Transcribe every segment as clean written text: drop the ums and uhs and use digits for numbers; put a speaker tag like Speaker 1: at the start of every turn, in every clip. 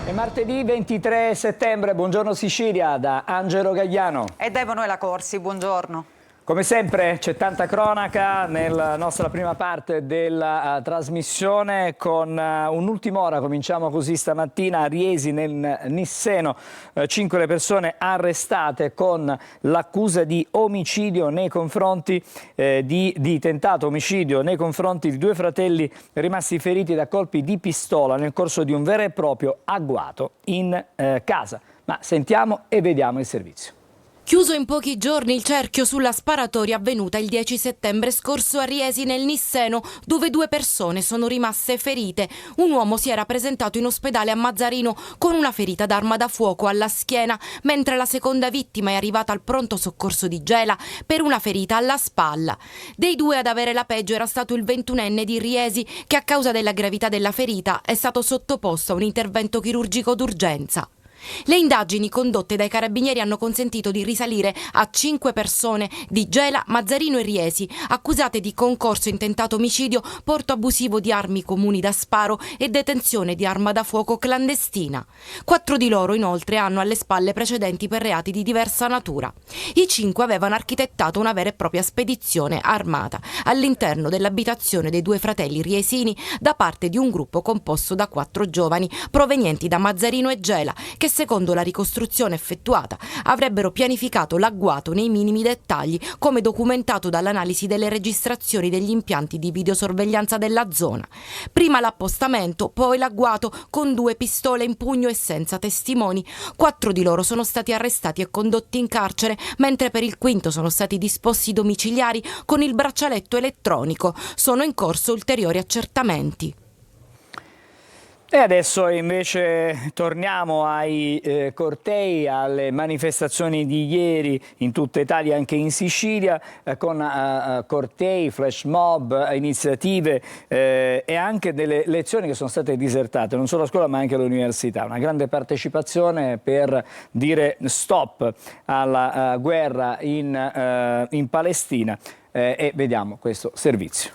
Speaker 1: È martedì 23 settembre, buongiorno Sicilia da Angelo Gagliano.
Speaker 2: E da Emanuela Corsi, buongiorno.
Speaker 1: Come sempre c'è tanta cronaca nella nostra prima parte della trasmissione con un'ultima ora. Cominciamo così stamattina a Riesi nel Nisseno, 5 le persone arrestate con l'accusa di omicidio nei confronti di tentato omicidio nei confronti di 2 fratelli rimasti feriti da colpi di pistola nel corso di un vero e proprio agguato in casa. Ma sentiamo e vediamo il servizio.
Speaker 3: Chiuso in pochi giorni il cerchio sulla sparatoria avvenuta il 10 settembre scorso a Riesi nel Nisseno, dove 2 persone sono rimaste ferite. Un uomo si era presentato in ospedale a Mazzarino con una ferita d'arma da fuoco alla schiena, mentre la seconda vittima è arrivata al pronto soccorso di Gela per una ferita alla spalla. Dei 2 ad avere la peggio era stato il 21enne di Riesi, che a causa della gravità della ferita è stato sottoposto a un intervento chirurgico d'urgenza. Le indagini condotte dai carabinieri hanno consentito di risalire a 5 persone di Gela, Mazzarino e Riesi, accusate di concorso in tentato omicidio, porto abusivo di armi comuni da sparo e detenzione di arma da fuoco clandestina. 4 di loro inoltre hanno alle spalle precedenti per reati di diversa natura. I 5 avevano architettato una vera e propria spedizione armata all'interno dell'abitazione dei 2 fratelli riesini da parte di un gruppo composto da 4 giovani provenienti da Mazzarino e Gela, che secondo la ricostruzione effettuata avrebbero pianificato l'agguato nei minimi dettagli, come documentato dall'analisi delle registrazioni degli impianti di videosorveglianza della zona. Prima l'appostamento, poi l'agguato con 2 pistole in pugno e senza testimoni. 4 di loro sono stati arrestati e condotti in carcere, mentre per il quinto sono stati disposti domiciliari con il braccialetto elettronico. Sono in corso ulteriori accertamenti.
Speaker 1: E adesso invece torniamo ai cortei, alle manifestazioni di ieri in tutta Italia, anche in Sicilia, con cortei, flash mob, iniziative e anche delle lezioni che sono state disertate, non solo a scuola ma anche all'università. Una grande partecipazione per dire stop alla guerra in Palestina e vediamo questo servizio.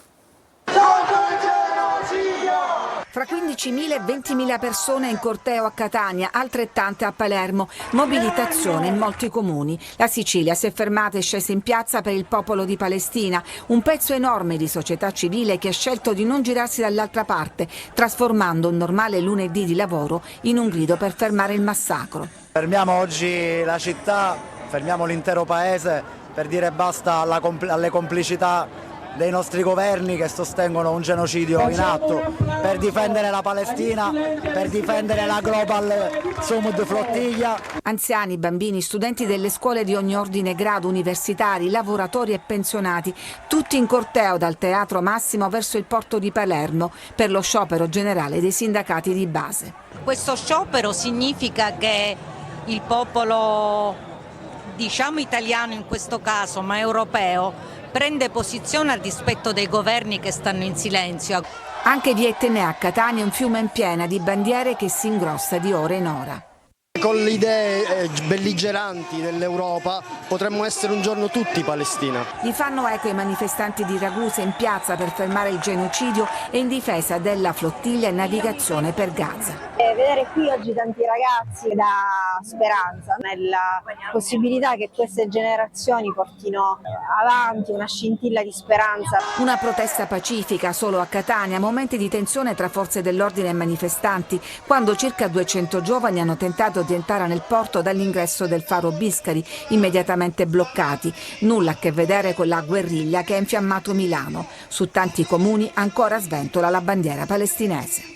Speaker 4: Fra 15.000 e 20.000 persone in corteo a Catania, altrettante a Palermo, mobilitazione in molti comuni. La Sicilia si è fermata e scesa in piazza per il popolo di Palestina, un pezzo enorme di società civile che ha scelto di non girarsi dall'altra parte, trasformando un normale lunedì di lavoro in un grido per fermare il massacro.
Speaker 5: Fermiamo oggi la città, fermiamo l'intero paese per dire basta alle complicità dei nostri governi che sostengono un genocidio in atto, per difendere la Palestina, per difendere la Global Summit Flottiglia.
Speaker 4: Anziani, bambini, studenti delle scuole di ogni ordine e grado, universitari, lavoratori e pensionati, tutti in corteo dal Teatro Massimo verso il porto di Palermo per lo sciopero generale dei sindacati di base.
Speaker 6: Questo sciopero significa che il popolo, diciamo italiano in questo caso, ma europeo, prende posizione al dispetto dei governi che stanno in silenzio.
Speaker 4: Anche via Etnea a Catania un fiume in piena di bandiere che si ingrossa di ora in ora.
Speaker 7: Con le idee belligeranti dell'Europa potremmo essere un giorno tutti Palestina.
Speaker 4: Gli fanno eco i manifestanti di Ragusa in piazza per fermare il genocidio e in difesa della flottiglia in navigazione per Gaza.
Speaker 8: Vedere qui oggi tanti ragazzi dà speranza nella possibilità che queste generazioni portino avanti una scintilla di speranza.
Speaker 4: Una protesta pacifica solo a Catania, momenti di tensione tra forze dell'ordine e manifestanti, quando circa 200 giovani hanno tentato di entrare nel porto dall'ingresso del faro Biscari, immediatamente bloccati. Nulla a che vedere con la guerriglia che ha infiammato Milano. Su tanti comuni ancora sventola la bandiera palestinese.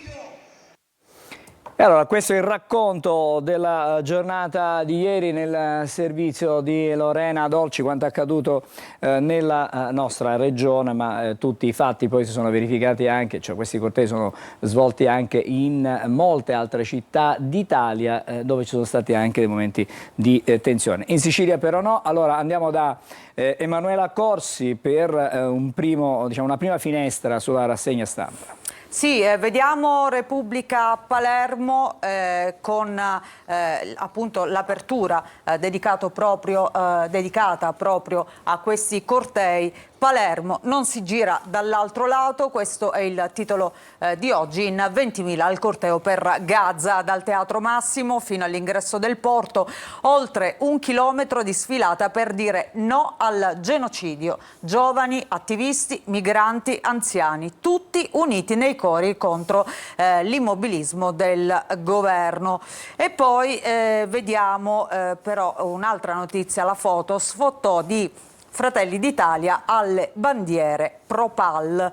Speaker 1: E allora, questo è il racconto della giornata di ieri nel servizio di Lorena Dolci, quanto accaduto nella nostra regione, ma tutti i fatti poi si sono verificati anche, cioè questi cortei sono svolti anche in molte altre città d'Italia dove ci sono stati anche dei momenti di tensione. In Sicilia però no. Allora andiamo da Emanuela Corsi per una prima finestra sulla rassegna stampa.
Speaker 2: Sì, vediamo Repubblica Palermo con appunto l'apertura dedicata proprio a questi cortei Palermo non si gira dall'altro lato, questo è il titolo di oggi. In 20.000 al corteo per Gaza, dal Teatro Massimo fino all'ingresso del porto, oltre 1 chilometro di sfilata per dire no al genocidio. Giovani, attivisti, migranti, anziani, tutti uniti nei cori contro l'immobilismo del governo. E poi vediamo però un'altra notizia, la foto, sfottò di Fratelli d'Italia alle bandiere pro-Pal.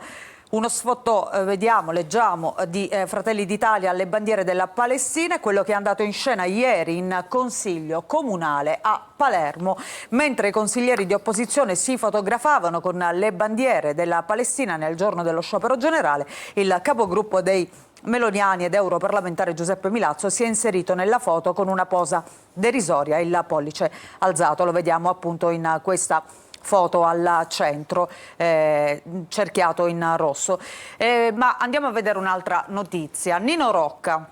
Speaker 2: Uno sfottò, leggiamo, di Fratelli d'Italia alle bandiere della Palestina, è quello che è andato in scena ieri in Consiglio Comunale a Palermo, mentre i consiglieri di opposizione si fotografavano con le bandiere della Palestina nel giorno dello sciopero generale. Il capogruppo dei meloniani ed europarlamentare Giuseppe Milazzo si è inserito nella foto con una posa derisoria, il pollice alzato, lo vediamo appunto in questa foto al centro, cerchiato in rosso. Ma andiamo a vedere un'altra notizia. Nino Rocca.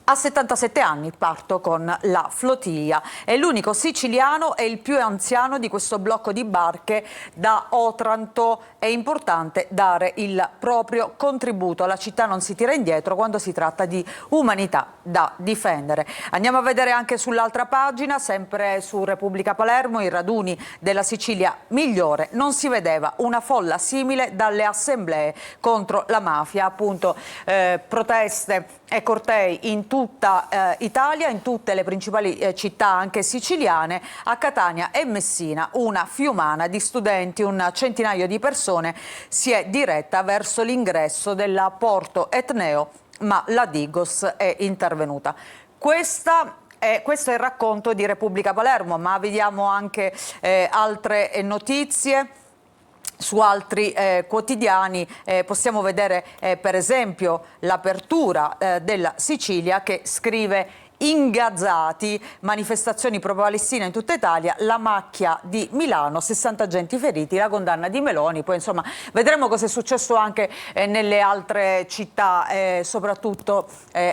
Speaker 2: A 77 anni parto con la flottiglia, è l'unico siciliano e il più anziano di questo blocco di barche da Otranto. È importante dare il proprio contributo, la città non si tira indietro quando si tratta di umanità da difendere. Andiamo a vedere anche sull'altra pagina, sempre su Repubblica Palermo, i raduni della Sicilia migliore, non si vedeva una folla simile dalle assemblee contro la mafia, appunto proteste e cortei in tutta Italia, in tutte le principali città anche siciliane. A Catania e Messina una fiumana di studenti, un centinaio di persone si è diretta verso l'ingresso del porto etneo, ma la Digos è intervenuta. Questo è il racconto di Repubblica Palermo, ma vediamo anche altre notizie. Su altri quotidiani possiamo vedere per esempio l'Apertura della Sicilia, che scrive: ingazzati, manifestazioni pro-Palestina in tutta Italia, la macchia di Milano, 60 agenti feriti, la condanna di Meloni. Poi insomma vedremo cosa è successo anche nelle altre città, soprattutto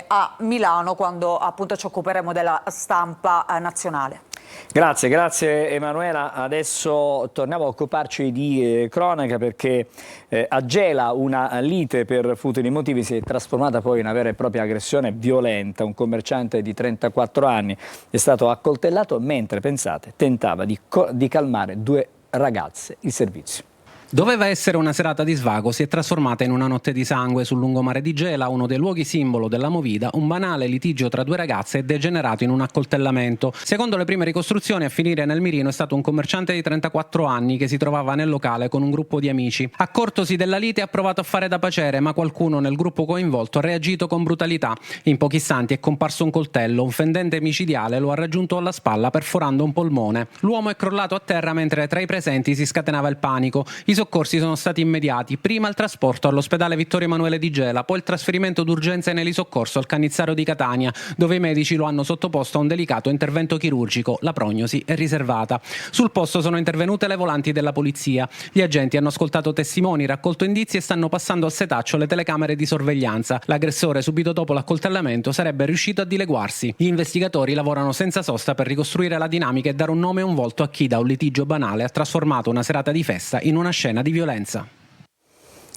Speaker 2: a Milano, quando appunto ci occuperemo della stampa nazionale.
Speaker 1: Grazie Emanuela. Adesso torniamo a occuparci di cronaca, perché a Gela una lite per futili motivi si è trasformata poi in una vera e propria aggressione violenta. Un commerciante di 34 anni è stato accoltellato mentre, pensate, tentava di calmare 2 ragazze. Il servizio.
Speaker 9: Doveva essere una serata di svago, si è trasformata in una notte di sangue sul lungomare di Gela, uno dei luoghi simbolo della movida. Un banale litigio tra 2 ragazze è degenerato in un accoltellamento. Secondo le prime ricostruzioni, a finire nel mirino è stato un commerciante di 34 anni che si trovava nel locale con un gruppo di amici. Accortosi della lite ha provato a fare da pacere, ma qualcuno nel gruppo coinvolto ha reagito con brutalità. In pochi istanti è comparso un coltello, un fendente micidiale lo ha raggiunto alla spalla perforando un polmone. L'uomo è crollato a terra mentre tra i presenti si scatenava il panico. I soccorsi sono stati immediati, prima il trasporto all'ospedale Vittorio Emanuele di Gela, poi il trasferimento d'urgenza in elisoccorso al Cannizzaro di Catania, dove i medici lo hanno sottoposto a un delicato intervento chirurgico. La prognosi è riservata. Sul posto sono intervenute le volanti della polizia. Gli agenti hanno ascoltato testimoni, raccolto indizi e stanno passando al setaccio le telecamere di sorveglianza. L'aggressore, subito dopo l'accoltellamento, sarebbe riuscito a dileguarsi. Gli investigatori lavorano senza sosta per ricostruire la dinamica e dare un nome e un volto a chi da un litigio banale ha trasformato una serata di festa in una scena di violenza.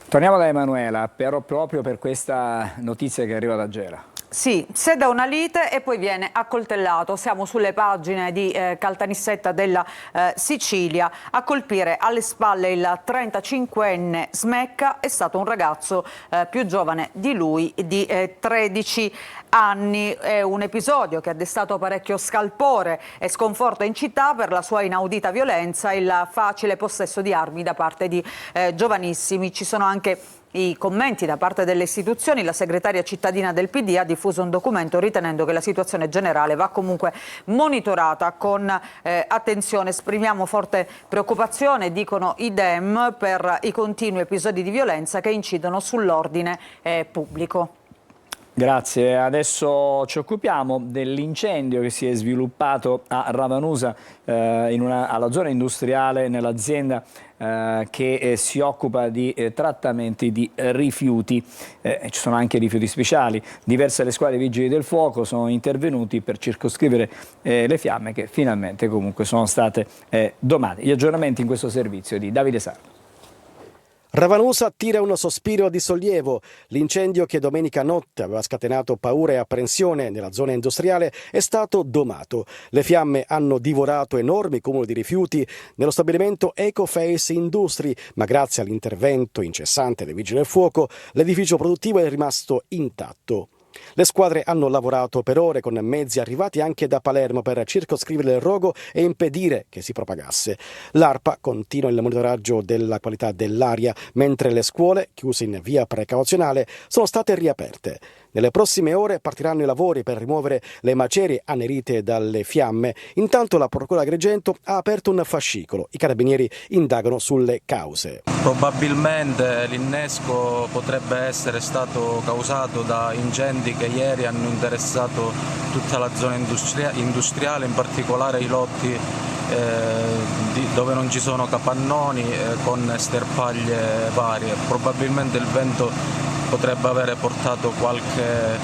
Speaker 1: Torniamo da Emanuela, proprio per questa notizia che arriva da Gela.
Speaker 2: Sì, seda una lite e poi viene accoltellato. Siamo sulle pagine di Caltanissetta della Sicilia. A colpire alle spalle il 35enne Smecca è stato un ragazzo più giovane di lui, di 13 anni. È un episodio che ha destato parecchio scalpore e sconforto in città per la sua inaudita violenza e il facile possesso di armi da parte di giovanissimi. Ci sono anche i commenti da parte delle istituzioni. La segretaria cittadina del PD ha diffuso un documento ritenendo che la situazione generale va comunque monitorata con attenzione. Esprimiamo forte preoccupazione, dicono i Dem, per i continui episodi di violenza che incidono sull'ordine pubblico.
Speaker 1: Grazie, adesso ci occupiamo dell'incendio che si è sviluppato a Ravanusa, alla zona industriale, nell'azienda che si occupa di trattamenti di rifiuti. Ci sono anche rifiuti speciali. Diverse le squadre vigili del fuoco sono intervenuti per circoscrivere le fiamme, che finalmente comunque sono state domate. Gli aggiornamenti in questo servizio di Davide Sarno.
Speaker 10: Ravanusa tira un sospiro di sollievo. L'incendio che domenica notte aveva scatenato paura e apprensione nella zona industriale è stato domato. Le fiamme hanno divorato enormi cumuli di rifiuti nello stabilimento Ecoface Industri, ma grazie all'intervento incessante dei vigili del fuoco l'edificio produttivo è rimasto intatto. Le squadre hanno lavorato per ore con mezzi arrivati anche da Palermo per circoscrivere il rogo e impedire che si propagasse. L'ARPA continua il monitoraggio della qualità dell'aria, mentre le scuole, chiuse in via precauzionale, sono state riaperte. Nelle prossime ore partiranno i lavori per rimuovere le macerie annerite dalle fiamme. Intanto la Procura di Agrigento ha aperto un fascicolo. I carabinieri indagano sulle cause.
Speaker 11: Probabilmente l'innesco potrebbe essere stato causato da incendi che ieri hanno interessato tutta la zona industriale, in particolare i lotti dove non ci sono capannoni con sterpaglie varie. Probabilmente il vento potrebbe avere portato qualche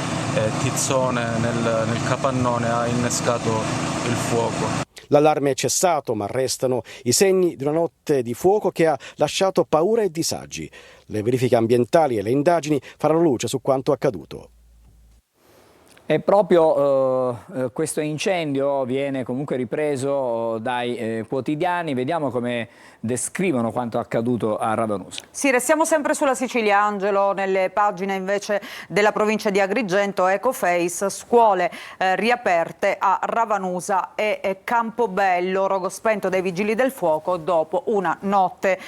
Speaker 11: tizzone nel capannone, ha innescato il fuoco.
Speaker 10: L'allarme è cessato, ma restano i segni di una notte di fuoco che ha lasciato paura e disagi. Le verifiche ambientali e le indagini faranno luce su quanto accaduto.
Speaker 1: E proprio questo incendio viene comunque ripreso dai quotidiani. Vediamo come descrivono quanto accaduto a Ravanusa.
Speaker 2: Sì, restiamo sempre sulla Sicilia, Angelo. Nelle pagine invece della provincia di Agrigento, Ecoface, scuole riaperte a Ravanusa e Campobello, rogo spento dai vigili del fuoco dopo una notte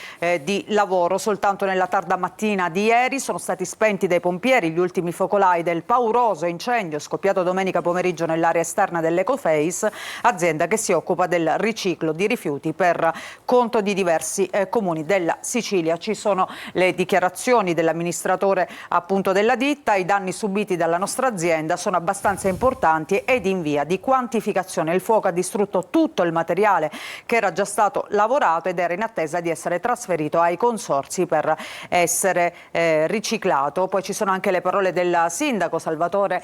Speaker 2: di lavoro. Soltanto nella tarda mattina di ieri sono stati spenti dai pompieri gli ultimi focolai del pauroso incendio scoppiato domenica pomeriggio nell'area esterna dell'Ecoface, azienda che si occupa del riciclo di rifiuti per conto di diversi comuni della Sicilia. Ci sono le dichiarazioni dell'amministratore appunto della ditta. I danni subiti dalla nostra azienda sono abbastanza importanti ed in via di quantificazione. Il fuoco ha distrutto tutto il materiale che era già stato lavorato ed era in attesa di essere trasferito ai consorzi per essere riciclato. Poi ci sono anche le parole del sindaco Salvatore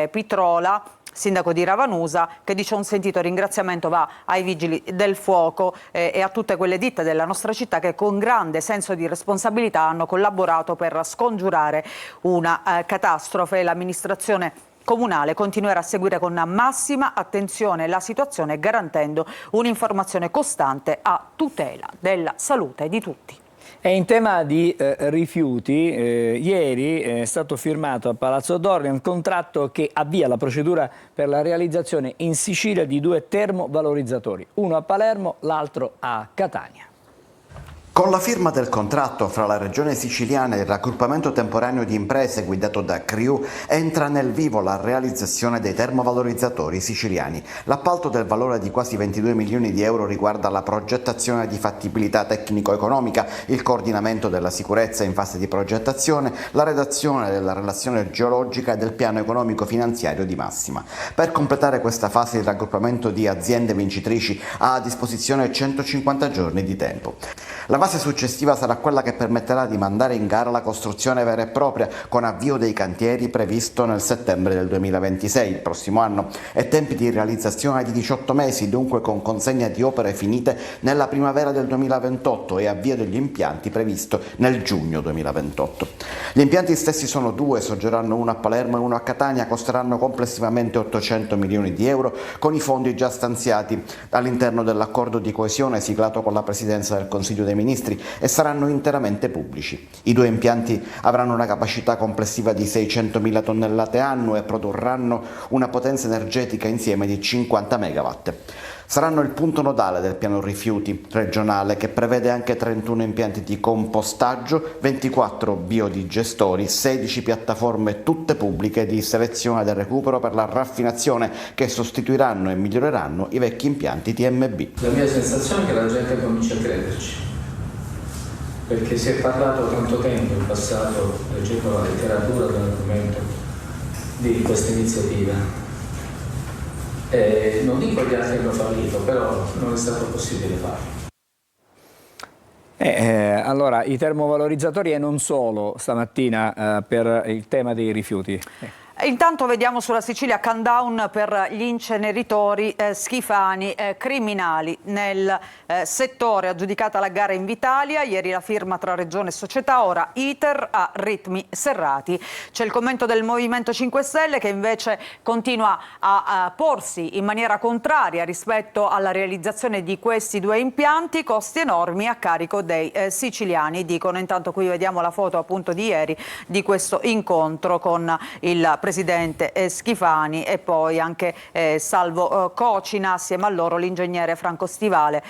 Speaker 2: Pitrola, sindaco di Ravanusa, che dice: un sentito ringraziamento va ai vigili del fuoco e a tutte quelle ditte della nostra città che con grande senso di responsabilità hanno collaborato per scongiurare una catastrofe. L'amministrazione comunale continuerà a seguire con massima attenzione la situazione, garantendo un'informazione costante a tutela della salute di tutti.
Speaker 1: E in tema di rifiuti, ieri è stato firmato a Palazzo Dornia un contratto che avvia la procedura per la realizzazione in Sicilia di 2 termovalorizzatori, uno a Palermo, l'altro a Catania.
Speaker 12: Con la firma del contratto fra la Regione Siciliana e il raggruppamento temporaneo di imprese guidato da CRIU entra nel vivo la realizzazione dei termovalorizzatori siciliani. L'appalto del valore di quasi 22 milioni di euro riguarda la progettazione di fattibilità tecnico-economica, il coordinamento della sicurezza in fase di progettazione, la redazione della relazione geologica e del piano economico-finanziario di massima. Per completare questa fase il raggruppamento di aziende vincitrici ha a disposizione 150 giorni di tempo. La fase successiva sarà quella che permetterà di mandare in gara la costruzione vera e propria, con avvio dei cantieri previsto nel settembre del 2026, il prossimo anno, e tempi di realizzazione di 18 mesi, dunque con consegna di opere finite nella primavera del 2028 e avvio degli impianti previsto nel giugno 2028. Gli impianti stessi sono 2, sorgeranno uno a Palermo e uno a Catania, costeranno complessivamente 800 milioni di euro con i fondi già stanziati all'interno dell'accordo di coesione siglato con la Presidenza del Consiglio dei Ministri e saranno interamente pubblici. I 2 impianti avranno una capacità complessiva di 600.000 tonnellate annue e produrranno una potenza energetica insieme di 50 megawatt. Saranno il punto nodale del piano rifiuti regionale, che prevede anche 31 impianti di compostaggio, 24 biodigestori, 16 piattaforme tutte pubbliche di selezione del recupero per la raffinazione che sostituiranno e miglioreranno i vecchi impianti TMB.
Speaker 13: La mia sensazione è che la gente comincia a crederci, perché si è parlato tanto tempo in passato, leggendo la letteratura dell'argomento, di questa iniziativa. Non dico gli altri hanno fallito, però non è stato possibile farlo.
Speaker 1: Allora, i termovalorizzatori e non solo stamattina per il tema dei rifiuti.
Speaker 2: Intanto vediamo sulla Sicilia countdown per gli inceneritori Schifani, criminali nel settore, aggiudicata la gara Invitalia, ieri la firma tra Regione e società, ora iter a ritmi serrati. C'è il commento del Movimento 5 Stelle che invece continua a porsi in maniera contraria rispetto alla realizzazione di questi due impianti, costi enormi a carico dei siciliani, dicono. Intanto qui vediamo la foto appunto di ieri di questo incontro con il presidente Schifani e poi anche Salvo Cocina, assieme a loro l'ingegnere Franco Stivale,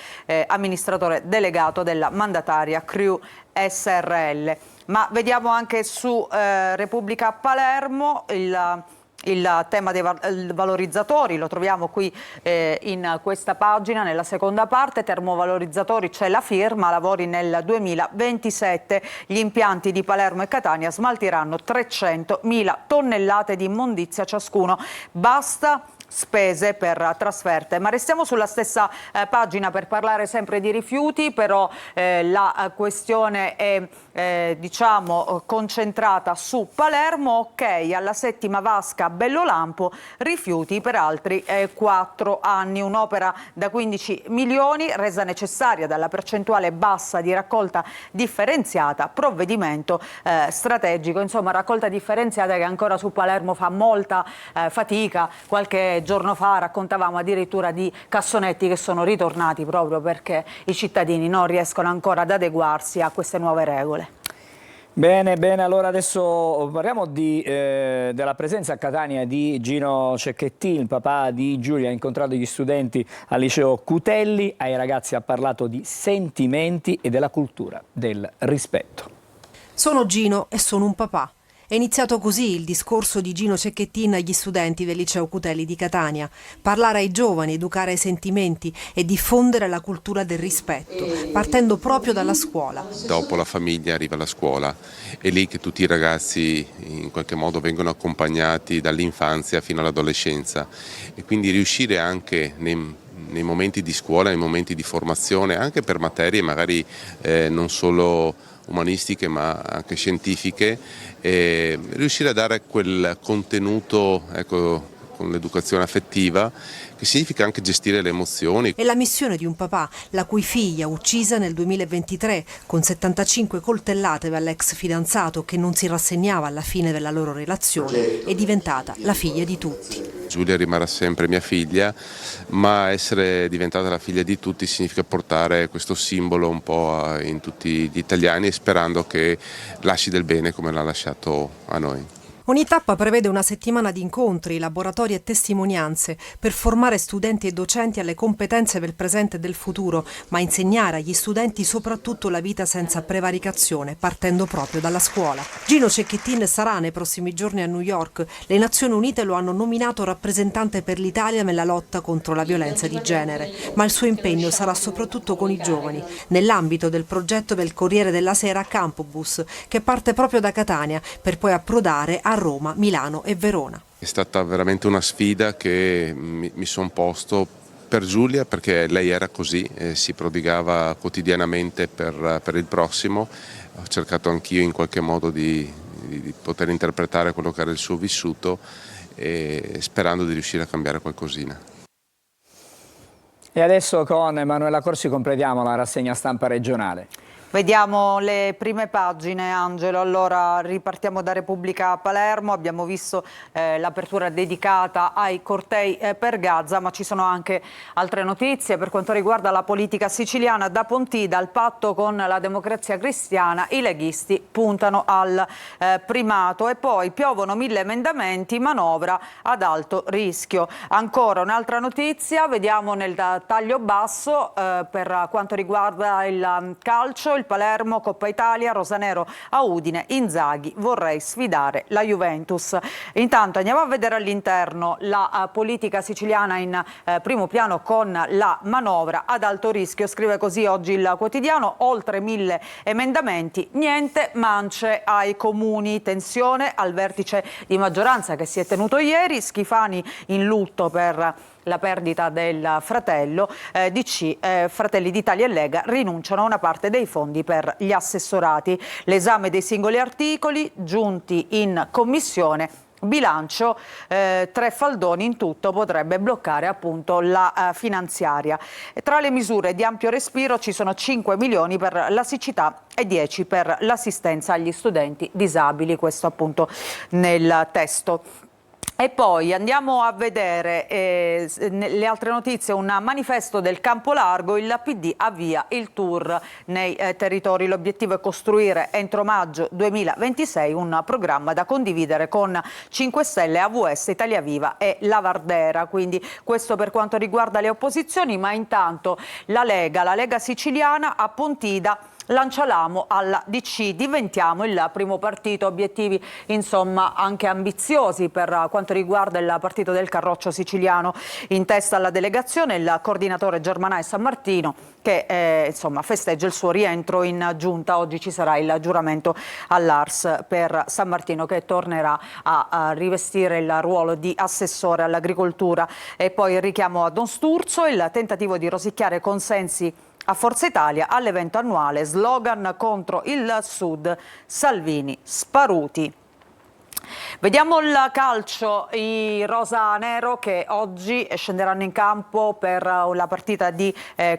Speaker 2: amministratore delegato della mandataria Crew SRL. Ma vediamo anche su Repubblica Palermo il tema dei valorizzatori, lo troviamo qui in questa pagina, nella seconda parte. Termovalorizzatori, c'è la firma, lavori nel 2027, gli impianti di Palermo e Catania smaltiranno 300.000 tonnellate di immondizia ciascuno, basta spese per trasferte. Ma restiamo sulla stessa pagina per parlare sempre di rifiuti, però la questione è diciamo concentrata su Palermo. Ok alla settima vasca a Bellolampo, rifiuti per altri 4 anni, un'opera da 15 milioni resa necessaria dalla percentuale bassa di raccolta differenziata, provvedimento strategico. Insomma, raccolta differenziata che ancora su Palermo fa molta fatica. Qualche giorno fa raccontavamo addirittura di cassonetti che sono ritornati proprio perché i cittadini non riescono ancora ad adeguarsi a queste nuove regole.
Speaker 1: Bene, bene, allora adesso parliamo della presenza a Catania di Gino Cecchettin, il papà di Giulia. Ha incontrato gli studenti al liceo Cutelli, ai ragazzi ha parlato di sentimenti e della cultura del rispetto.
Speaker 14: Sono Gino e sono un papà. È iniziato così il discorso di Gino Cecchettin agli studenti del liceo Cutelli di Catania. Parlare ai giovani, educare ai sentimenti e diffondere la cultura del rispetto, partendo proprio dalla scuola.
Speaker 15: Dopo la famiglia arriva la scuola, è lì che tutti i ragazzi in qualche modo vengono accompagnati dall'infanzia fino all'adolescenza e quindi riuscire anche nei momenti di scuola, nei momenti di formazione, anche per materie magari non solo umanistiche ma anche scientifiche, riuscire a dare quel contenuto, ecco, con l'educazione affettiva, che significa anche gestire le emozioni.
Speaker 14: È la missione di un papà, la cui figlia, uccisa nel 2023 con 75 coltellate dall'ex fidanzato che non si rassegnava alla fine della loro relazione, è diventata la figlia di tutti.
Speaker 15: Giulia rimarrà sempre mia figlia, ma essere diventata la figlia di tutti significa portare questo simbolo un po' in tutti gli italiani, sperando che lasci del bene come l'ha lasciato a noi.
Speaker 14: Ogni tappa prevede una settimana di incontri, laboratori e testimonianze per formare studenti e docenti alle competenze del presente e del futuro, ma insegnare agli studenti soprattutto la vita senza prevaricazione, partendo proprio dalla scuola. Gino Cecchettin sarà nei prossimi giorni a New York. Le Nazioni Unite lo hanno nominato rappresentante per l'Italia nella lotta contro la violenza di genere, ma il suo impegno sarà soprattutto con i giovani, nell'ambito del progetto del Corriere della Sera Campobus, che parte proprio da Catania per poi approdare a Roma, Milano e Verona.
Speaker 15: È stata veramente una sfida che mi sono posto per Giulia, perché lei era così, si prodigava quotidianamente per il prossimo. Ho cercato anch'io in qualche modo di poter interpretare quello che era il suo vissuto, sperando di riuscire a cambiare qualcosina.
Speaker 1: E adesso con Emanuela Corsi completiamo la rassegna stampa regionale.
Speaker 2: Vediamo le prime pagine, Angelo. Allora ripartiamo da Repubblica Palermo. Abbiamo visto l'apertura dedicata ai cortei per Gaza, ma ci sono anche altre notizie per quanto riguarda la politica siciliana. Da Pontida, al patto con la Democrazia Cristiana, i leghisti puntano al primato e poi piovono 1000 emendamenti, manovra ad alto rischio. Ancora un'altra notizia, vediamo nel taglio basso per quanto riguarda il calcio. Il Palermo, Coppa Italia, Rosanero a Udine, Inzaghi, vorrei sfidare la Juventus. Intanto andiamo a vedere all'interno la politica siciliana in primo piano con la manovra ad alto rischio. Scrive così oggi il quotidiano: oltre 1000 emendamenti, niente mance ai comuni, tensione al vertice di maggioranza che si è tenuto ieri. Schifani in lutto per la perdita del fratello. DC, Fratelli d'Italia e Lega rinunciano a una parte dei fondi per gli assessorati. L'esame dei singoli articoli giunti in commissione bilancio, 3 faldoni in tutto, potrebbe bloccare appunto la finanziaria. E tra le misure di ampio respiro ci sono 5 milioni per la siccità e 10 per l'assistenza agli studenti disabili, questo appunto nel testo. E poi andiamo a vedere le altre notizie, un manifesto del Campo Largo, il PD avvia il tour nei territori, l'obiettivo è costruire entro maggio 2026 un programma da condividere con 5 Stelle, AVS, Italia Viva e Lavardera, quindi questo per quanto riguarda le opposizioni, ma intanto la Lega siciliana a Pontida lancia l'amo alla DC, diventiamo il primo partito, obiettivi insomma anche ambiziosi per quanto riguarda il partito del Carroccio siciliano, in testa alla delegazione il coordinatore Germanà San Martino che insomma festeggia il suo rientro in giunta. Oggi ci sarà il giuramento all'Ars per San Martino che tornerà a rivestire il ruolo di assessore all'agricoltura. E poi il richiamo a Don Sturzo, il tentativo di rosicchiare consensi a Forza Italia all'evento annuale, slogan contro il Sud, Salvini sparuti. Vediamo il calcio, i rosa-nero che oggi scenderanno in campo per la partita di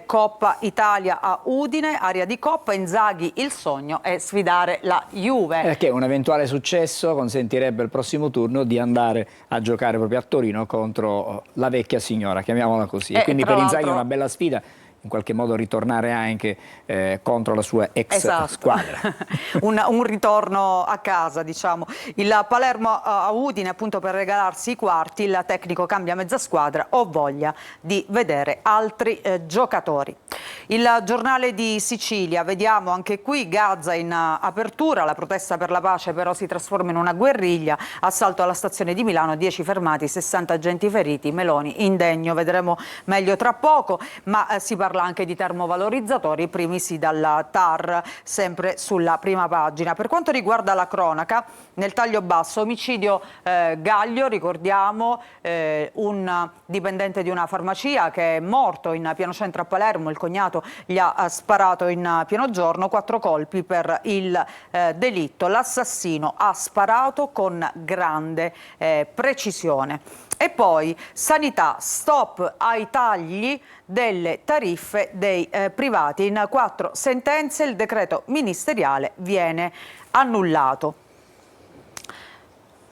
Speaker 2: Coppa Italia a Udine, area di Coppa. Inzaghi il sogno è sfidare la Juve.
Speaker 1: Perché un eventuale successo consentirebbe al prossimo turno di andare a giocare proprio a Torino contro la vecchia signora, chiamiamola così. E quindi per Inzaghi è una bella sfida, in qualche modo ritornare anche contro la sua ex squadra.
Speaker 2: un ritorno a casa, diciamo. Il Palermo a Udine appunto per regalarsi i quarti, il tecnico cambia mezza squadra, ho voglia di vedere altri giocatori. Il giornale di Sicilia, vediamo anche qui Gaza in apertura, la protesta per la pace però si trasforma in una guerriglia, assalto alla stazione di Milano, 10 fermati, 60 agenti feriti, Meloni indegno, vedremo meglio tra poco, ma si parla anche di termovalorizzatori, primi sì dalla TAR, sempre sulla prima pagina. Per quanto riguarda la cronaca, nel taglio basso, omicidio Gaglio, ricordiamo un dipendente di una farmacia che è morto in pieno centro a Palermo, il cognato gli ha sparato in pieno giorno, 4 colpi per il delitto, l'assassino ha sparato con grande precisione. E poi sanità, stop ai tagli delle tariffe dei privati. In 4 sentenze il decreto ministeriale viene annullato.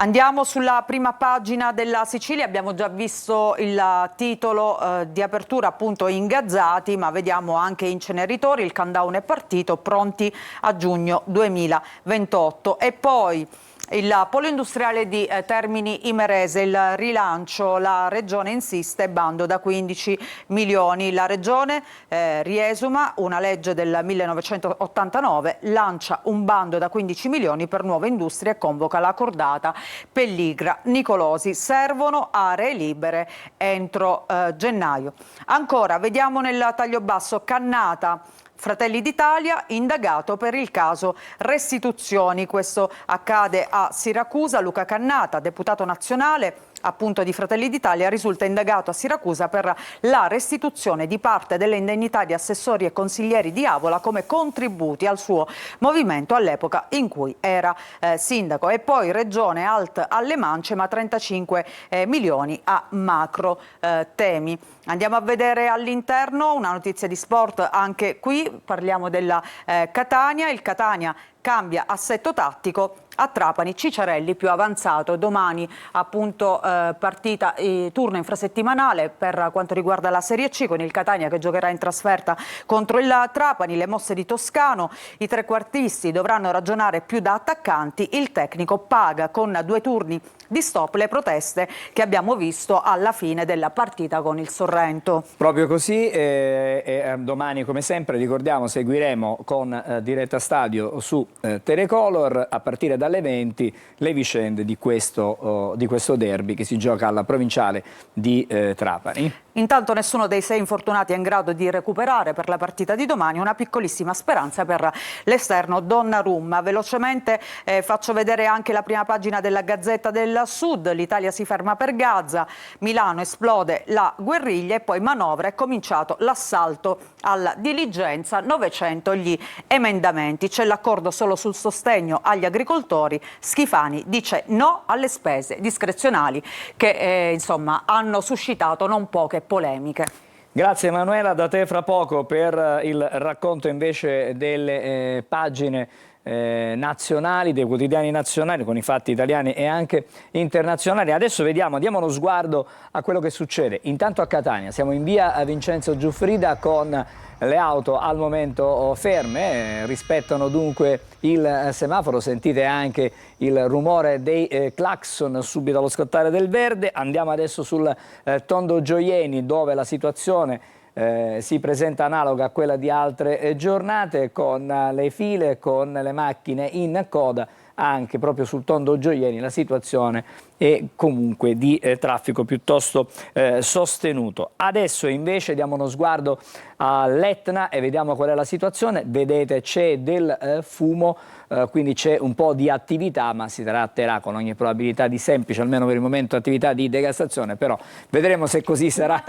Speaker 2: Andiamo sulla prima pagina della Sicilia, abbiamo già visto il titolo di apertura appunto ingazzati, ma vediamo anche inceneritori, il countdown è partito, pronti a giugno 2028. E poi il polo industriale di Termini Imerese, il rilancio, la Regione insiste, bando da 15 milioni. La Regione riesuma una legge del 1989, lancia un bando da 15 milioni per nuove industrie e convoca la cordata Pelligra Nicolosi. Servono aree libere entro gennaio. Ancora, vediamo nel taglio basso Cannata. Fratelli d'Italia indagato per il caso restituzioni, questo accade a Siracusa. Luca Cannata, deputato nazionale appunto di Fratelli d'Italia, risulta indagato a Siracusa per la restituzione di parte delle indennità di assessori e consiglieri di Avola come contributi al suo movimento all'epoca in cui era sindaco. E poi Regione alt alle mance, ma 35 milioni a macro temi. Andiamo a vedere all'interno una notizia di sport, anche qui parliamo della Catania. Il Catania cambia assetto tattico, a Trapani Cicciarelli più avanzato. Domani appunto partita turno infrasettimanale per quanto riguarda la Serie C, con il Catania che giocherà in trasferta contro il Trapani. Le mosse di Toscano, i trequartisti dovranno ragionare più da attaccanti, il tecnico paga con 2 turni di stop le proteste che abbiamo visto alla fine della partita con il Sorrento.
Speaker 1: Proprio così, domani come sempre ricordiamo seguiremo con diretta stadio su Telecolor a partire dalle 20 le vicende di questo derby che si gioca alla provinciale di Trapani.
Speaker 2: Intanto nessuno dei 6 infortunati è in grado di recuperare per la partita di domani, una piccolissima speranza per l'esterno Donnarumma. Velocemente faccio vedere anche la prima pagina della Gazzetta del Sud, l'Italia si ferma per Gaza, Milano esplode la guerriglia e poi manovra, è cominciato l'assalto alla diligenza, 900 gli emendamenti, c'è l'accordo solo sul sostegno agli agricoltori. Schifani dice no alle spese discrezionali che insomma hanno suscitato non poche polemiche.
Speaker 1: Grazie Emanuela, da te fra poco per il racconto invece delle pagine nazionali, dei quotidiani nazionali con i fatti italiani e anche internazionali. Adesso vediamo, diamo uno sguardo a quello che succede. Intanto a Catania, siamo in via Vincenzo Giuffrida con le auto al momento ferme, rispettano dunque il semaforo, sentite anche il rumore dei clacson subito allo scottare del verde. Andiamo adesso sul Tondo Gioieni dove la situazione si presenta analoga a quella di altre giornate, con le file, con le macchine in coda. Anche proprio sul Tondo Gioieni la situazione è comunque di traffico piuttosto sostenuto. Adesso invece diamo uno sguardo all'Etna e vediamo qual è la situazione. Vedete c'è del fumo, quindi c'è un po' di attività, ma si tratterà con ogni probabilità di semplice, almeno per il momento, attività di degastazione, però vedremo se così sarà.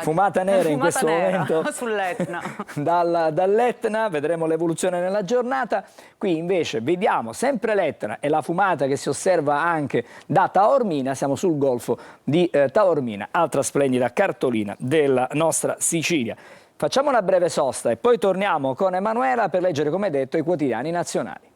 Speaker 1: Fumata nera in questo momento
Speaker 2: sull'Etna.
Speaker 1: dall'Etna, vedremo l'evoluzione nella giornata. Qui invece vediamo sempre l'Etna e la fumata che si osserva anche da Taormina. Siamo sul golfo di Taormina, altra splendida cartolina della nostra Sicilia. Facciamo una breve sosta e poi torniamo con Emanuela per leggere, come detto, i quotidiani nazionali.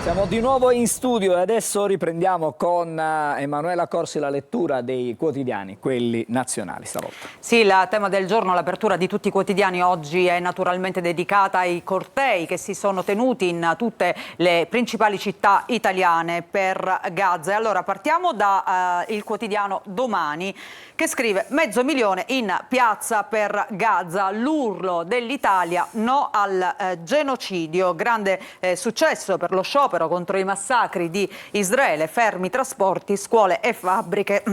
Speaker 1: Siamo di nuovo in studio e adesso riprendiamo con Emanuela Corsi la lettura dei quotidiani, quelli nazionali stavolta.
Speaker 2: Sì, il tema del giorno, l'apertura di tutti i quotidiani oggi è naturalmente dedicata ai cortei che si sono tenuti in tutte le principali città italiane per Gaza. E allora partiamo da il quotidiano Domani, che scrive: 500.000 in piazza per Gaza, l'urlo dell'Italia no al genocidio. Grande successo per lo sciopero contro i massacri di Israele, fermi trasporti, scuole e fabbriche.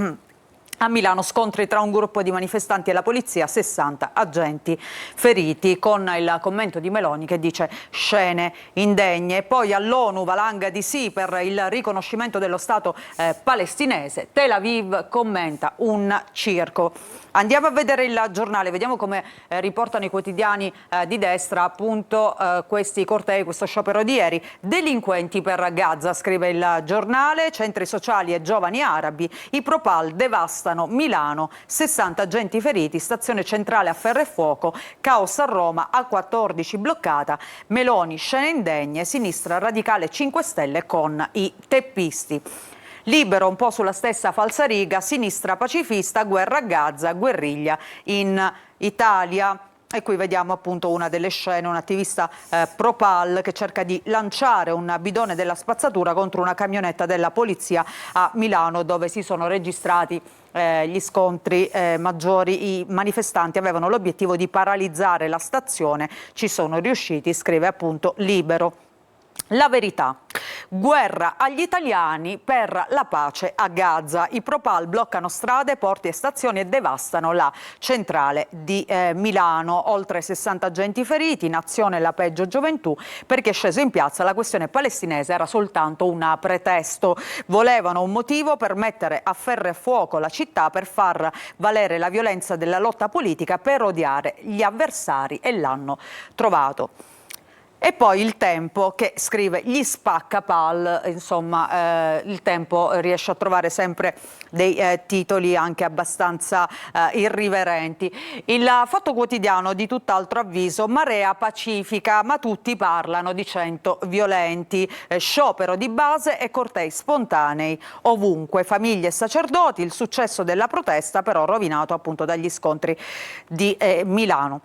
Speaker 2: A Milano scontri tra un gruppo di manifestanti e la polizia, 60 agenti feriti, con il commento di Meloni che dice scene indegne. Poi all'ONU valanga di sì per il riconoscimento dello Stato palestinese. Tel Aviv commenta un circo. Andiamo a vedere il giornale, vediamo come riportano i quotidiani di destra appunto questi cortei, questo sciopero di ieri. Delinquenti per Gaza, scrive il giornale, centri sociali e giovani arabi, i Propal devastano Milano, 60 agenti feriti, stazione centrale a ferro e fuoco, caos a Roma, A14 bloccata, Meloni scene indegne, sinistra radicale 5 Stelle con i teppisti. Libero un po' sulla stessa falsariga, sinistra pacifista, guerra a Gaza, guerriglia in Italia. E qui vediamo appunto una delle scene, un attivista Propal che cerca di lanciare un bidone della spazzatura contro una camionetta della polizia a Milano, dove si sono registrati gli scontri maggiori. I manifestanti avevano l'obiettivo di paralizzare la stazione, ci sono riusciti, scrive appunto Libero. La Verità. Guerra agli italiani per la pace a Gaza. I Propal bloccano strade, porti e stazioni e devastano la centrale di Milano. Oltre 60 agenti feriti, in azione la peggio gioventù, perché sceso in piazza la questione palestinese era soltanto un pretesto. Volevano un motivo per mettere a ferro e fuoco la città, per far valere la violenza della lotta politica, per odiare gli avversari, e l'hanno trovato. E poi Il Tempo che scrive gli spaccapal, insomma Il Tempo riesce a trovare sempre dei titoli anche abbastanza irriverenti. Il Fatto Quotidiano di tutt'altro avviso: marea pacifica ma tutti parlano di 100 violenti, sciopero di base e cortei spontanei ovunque, famiglie e sacerdoti, il successo della protesta però rovinato appunto dagli scontri di Milano.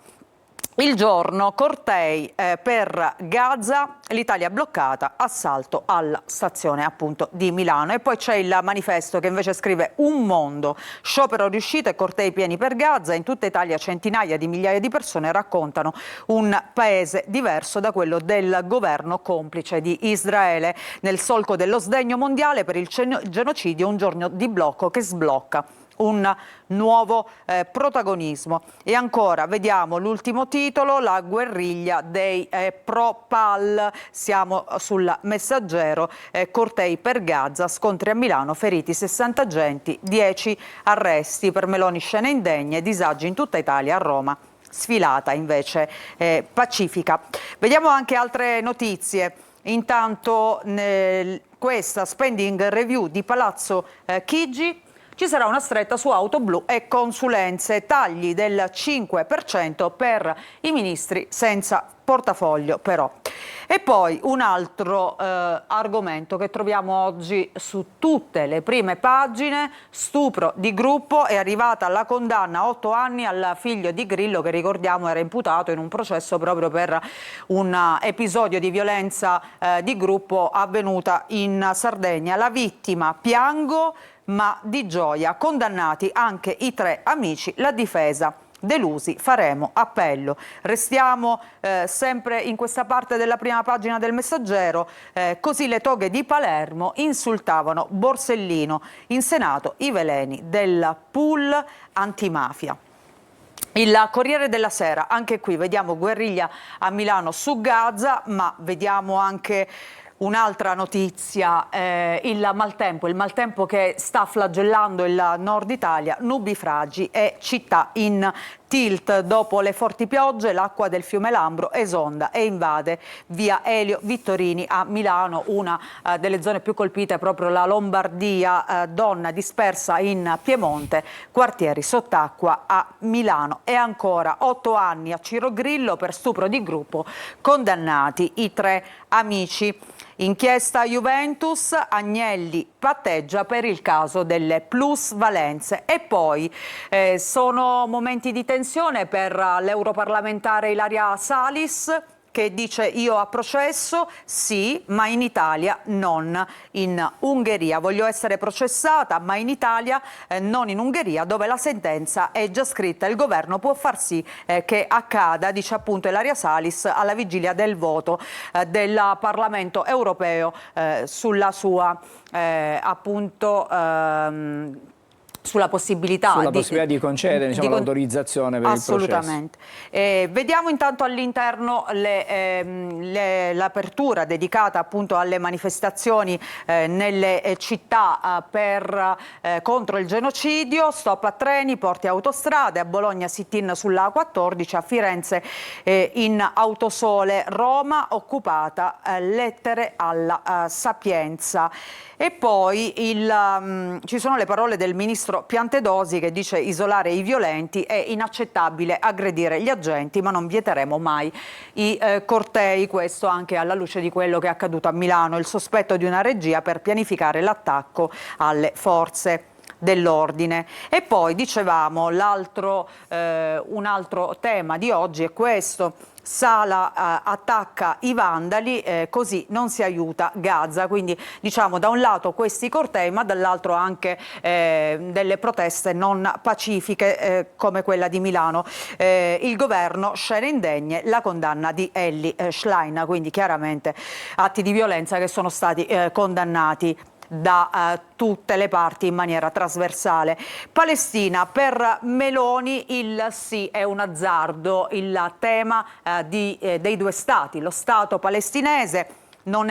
Speaker 2: Il Giorno, cortei per Gaza, l'Italia bloccata, assalto alla stazione appunto di Milano. E poi c'è il Manifesto che invece scrive un mondo, sciopero riuscito e cortei pieni per Gaza. In tutta Italia centinaia di migliaia di persone raccontano un paese diverso da quello del governo complice di Israele. Nel solco dello sdegno mondiale per il genocidio, un giorno di blocco che sblocca un nuovo protagonismo. E ancora vediamo l'ultimo titolo, la guerriglia dei pro-PAL, siamo sul Messaggero, cortei per Gaza, scontri a Milano, feriti 60 agenti, 10 arresti, per Meloni scene indegne, disagi in tutta Italia, a Roma sfilata invece pacifica. Vediamo anche altre notizie. Intanto questa spending review di Palazzo Chigi, ci sarà una stretta su auto blu e consulenze, tagli del 5% per i ministri senza portafoglio però. E poi un altro argomento che troviamo oggi su tutte le prime pagine: stupro di gruppo, è arrivata la condanna a 8 anni al figlio di Grillo, che ricordiamo era imputato in un processo proprio per un episodio di violenza di gruppo avvenuta in Sardegna. La vittima: piango ma di gioia, condannati anche i 3 amici, la difesa delusi, faremo appello. Restiamo sempre in questa parte della prima pagina del Messaggero. Così le toghe di Palermo insultavano Borsellino, in Senato i veleni del pool antimafia. Il Corriere della Sera, anche qui vediamo guerriglia a Milano su Gaza, ma vediamo anche un'altra notizia, il maltempo che sta flagellando il nord Italia, nubifragi e città in tilt. Dopo le forti piogge, l'acqua del fiume Lambro esonda e invade via Elio Vittorini a Milano, una delle zone più colpite è proprio la Lombardia. Donna dispersa in Piemonte, quartieri sott'acqua a Milano. E ancora 8 anni a Ciro Grillo per stupro di gruppo, condannati i 3 amici. Inchiesta Juventus, Agnelli patteggia per il caso delle plusvalenze. E poi sono momenti di tensione per l'europarlamentare Ilaria Salis, che dice: io a processo sì, ma in Italia, non in Ungheria. Voglio essere processata, ma in Italia, non in Ungheria, dove la sentenza è già scritta. Il governo può far sì che accada, dice appunto Ilaria Salis, alla vigilia del voto del Parlamento europeo sulla sua sulla possibilità
Speaker 1: di concedere l'autorizzazione per il processo.
Speaker 2: Assolutamente. Vediamo intanto all'interno l'apertura dedicata appunto alle manifestazioni nelle città contro il genocidio. Stop a treni, porti a autostrade, a Bologna sit-in sulla A14, a Firenze in autosole, Roma occupata, lettere alla Sapienza. E poi ci sono le parole del ministro Piantedosi, che dice: isolare i violenti, è inaccettabile aggredire gli agenti, ma non vieteremo mai i cortei. Questo anche alla luce di quello che è accaduto a Milano, il sospetto di una regia per pianificare l'attacco alle forze dell'ordine. E poi dicevamo un altro tema di oggi è questo: Sala attacca i vandali, così non si aiuta Gaza. Quindi diciamo da un lato questi cortei, ma dall'altro anche delle proteste non pacifiche come quella di Milano. Il governo, scene indegne, la condanna di Elly Schlein, quindi chiaramente atti di violenza che sono stati condannati da tutte le parti in maniera trasversale. Palestina, per Meloni il sì è un azzardo. Il tema dei 2 stati, lo Stato palestinese non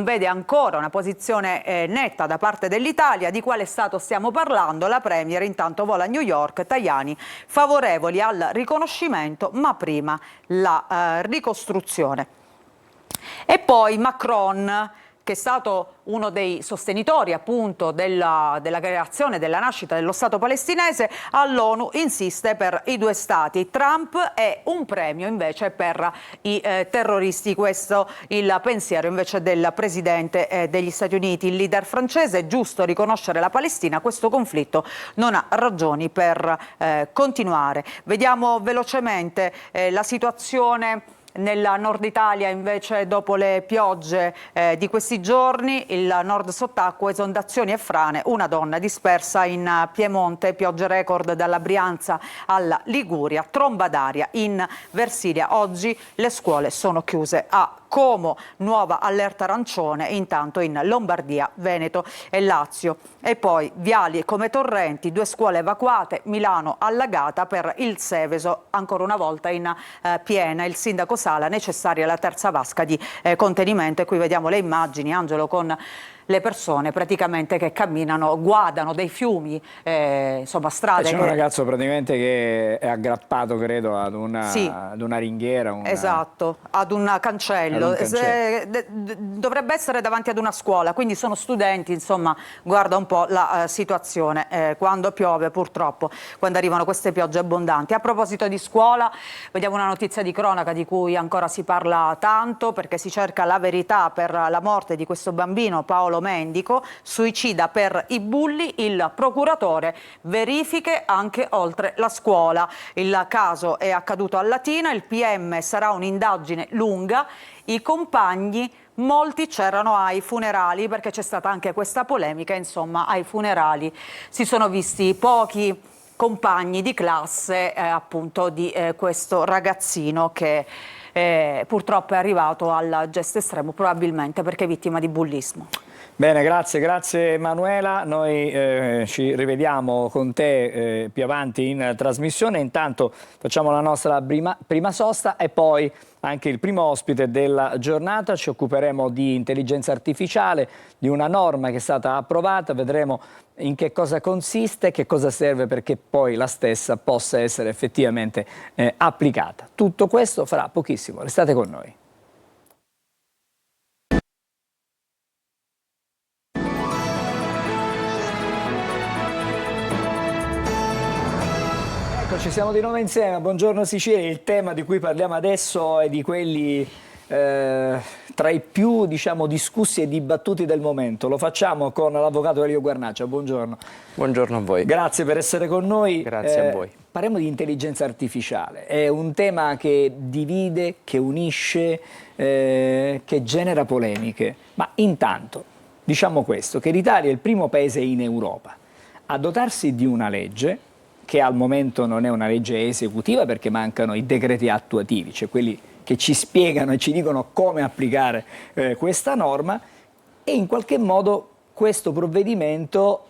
Speaker 2: vede ancora una posizione netta da parte dell'Italia. Di quale Stato stiamo parlando? La Premier intanto vola a New York, Tajani favorevoli al riconoscimento, ma prima la ricostruzione. E poi Macron, che è stato uno dei sostenitori appunto della creazione, della nascita dello Stato palestinese, all'ONU insiste per i 2 stati. Trump è un premio invece per i terroristi, questo il pensiero invece del presidente degli Stati Uniti. Il leader francese: è giusto riconoscere la Palestina, questo conflitto non ha ragioni per continuare. Vediamo velocemente la situazione nel nord Italia. Invece, dopo le piogge di questi giorni, il nord sott'acqua, esondazioni e frane, una donna dispersa in Piemonte, piogge record dalla Brianza alla Liguria, tromba d'aria in Versilia. Oggi le scuole sono chiuse a Como nuova allerta arancione, intanto in Lombardia, Veneto e Lazio. E poi viali come torrenti, 2 scuole evacuate, Milano allagata per il Seveso, ancora una volta in piena. Il sindaco Sala, necessaria la terza vasca di contenimento, e qui vediamo le immagini, Angelo, con le persone praticamente che camminano, guardano dei fiumi, insomma strade.
Speaker 1: C'è un ragazzo praticamente che è aggrappato, credo, ad una ringhiera.
Speaker 2: Esatto, ad un cancello. Dovrebbe essere davanti ad una scuola, quindi sono studenti, insomma, guarda un po' la situazione quando piove, purtroppo, quando arrivano queste piogge abbondanti. A proposito di scuola, vediamo una notizia di cronaca di cui ancora si parla tanto, perché si cerca la verità per la morte di questo bambino, Paolo Mendico, suicida per i bulli. Il procuratore verifiche anche oltre la scuola. Il caso è accaduto a Latina, il PM sarà un'indagine lunga. I compagni, molti c'erano ai funerali, perché c'è stata anche questa polemica, insomma, ai funerali si sono visti pochi compagni di classe appunto di questo ragazzino che purtroppo è arrivato al gesto estremo, probabilmente perché è vittima di bullismo.
Speaker 1: Bene, grazie Emanuela, noi ci rivediamo con te più avanti in trasmissione. Intanto facciamo la nostra prima sosta e poi anche il primo ospite della giornata. Ci occuperemo di intelligenza artificiale, di una norma che è stata approvata, vedremo in che cosa consiste, che cosa serve perché poi la stessa possa essere effettivamente applicata. Tutto questo fra pochissimo, restate con noi. Ci siamo di nuovo insieme, buongiorno Sicilia. Il tema di cui parliamo adesso è di quelli tra i più discussi e dibattuti del momento. Lo facciamo con l'avvocato Elio Guarnaccia, buongiorno.
Speaker 16: Buongiorno a voi.
Speaker 1: Grazie per essere con noi.
Speaker 16: Grazie a voi.
Speaker 1: Parliamo di intelligenza artificiale, è un tema che divide, che unisce, che genera polemiche, ma intanto diciamo questo, che l'Italia è il primo paese in Europa a dotarsi di una legge che al momento non è una legge esecutiva perché mancano i decreti attuativi, cioè quelli che ci spiegano e ci dicono come applicare questa norma, e in qualche modo questo provvedimento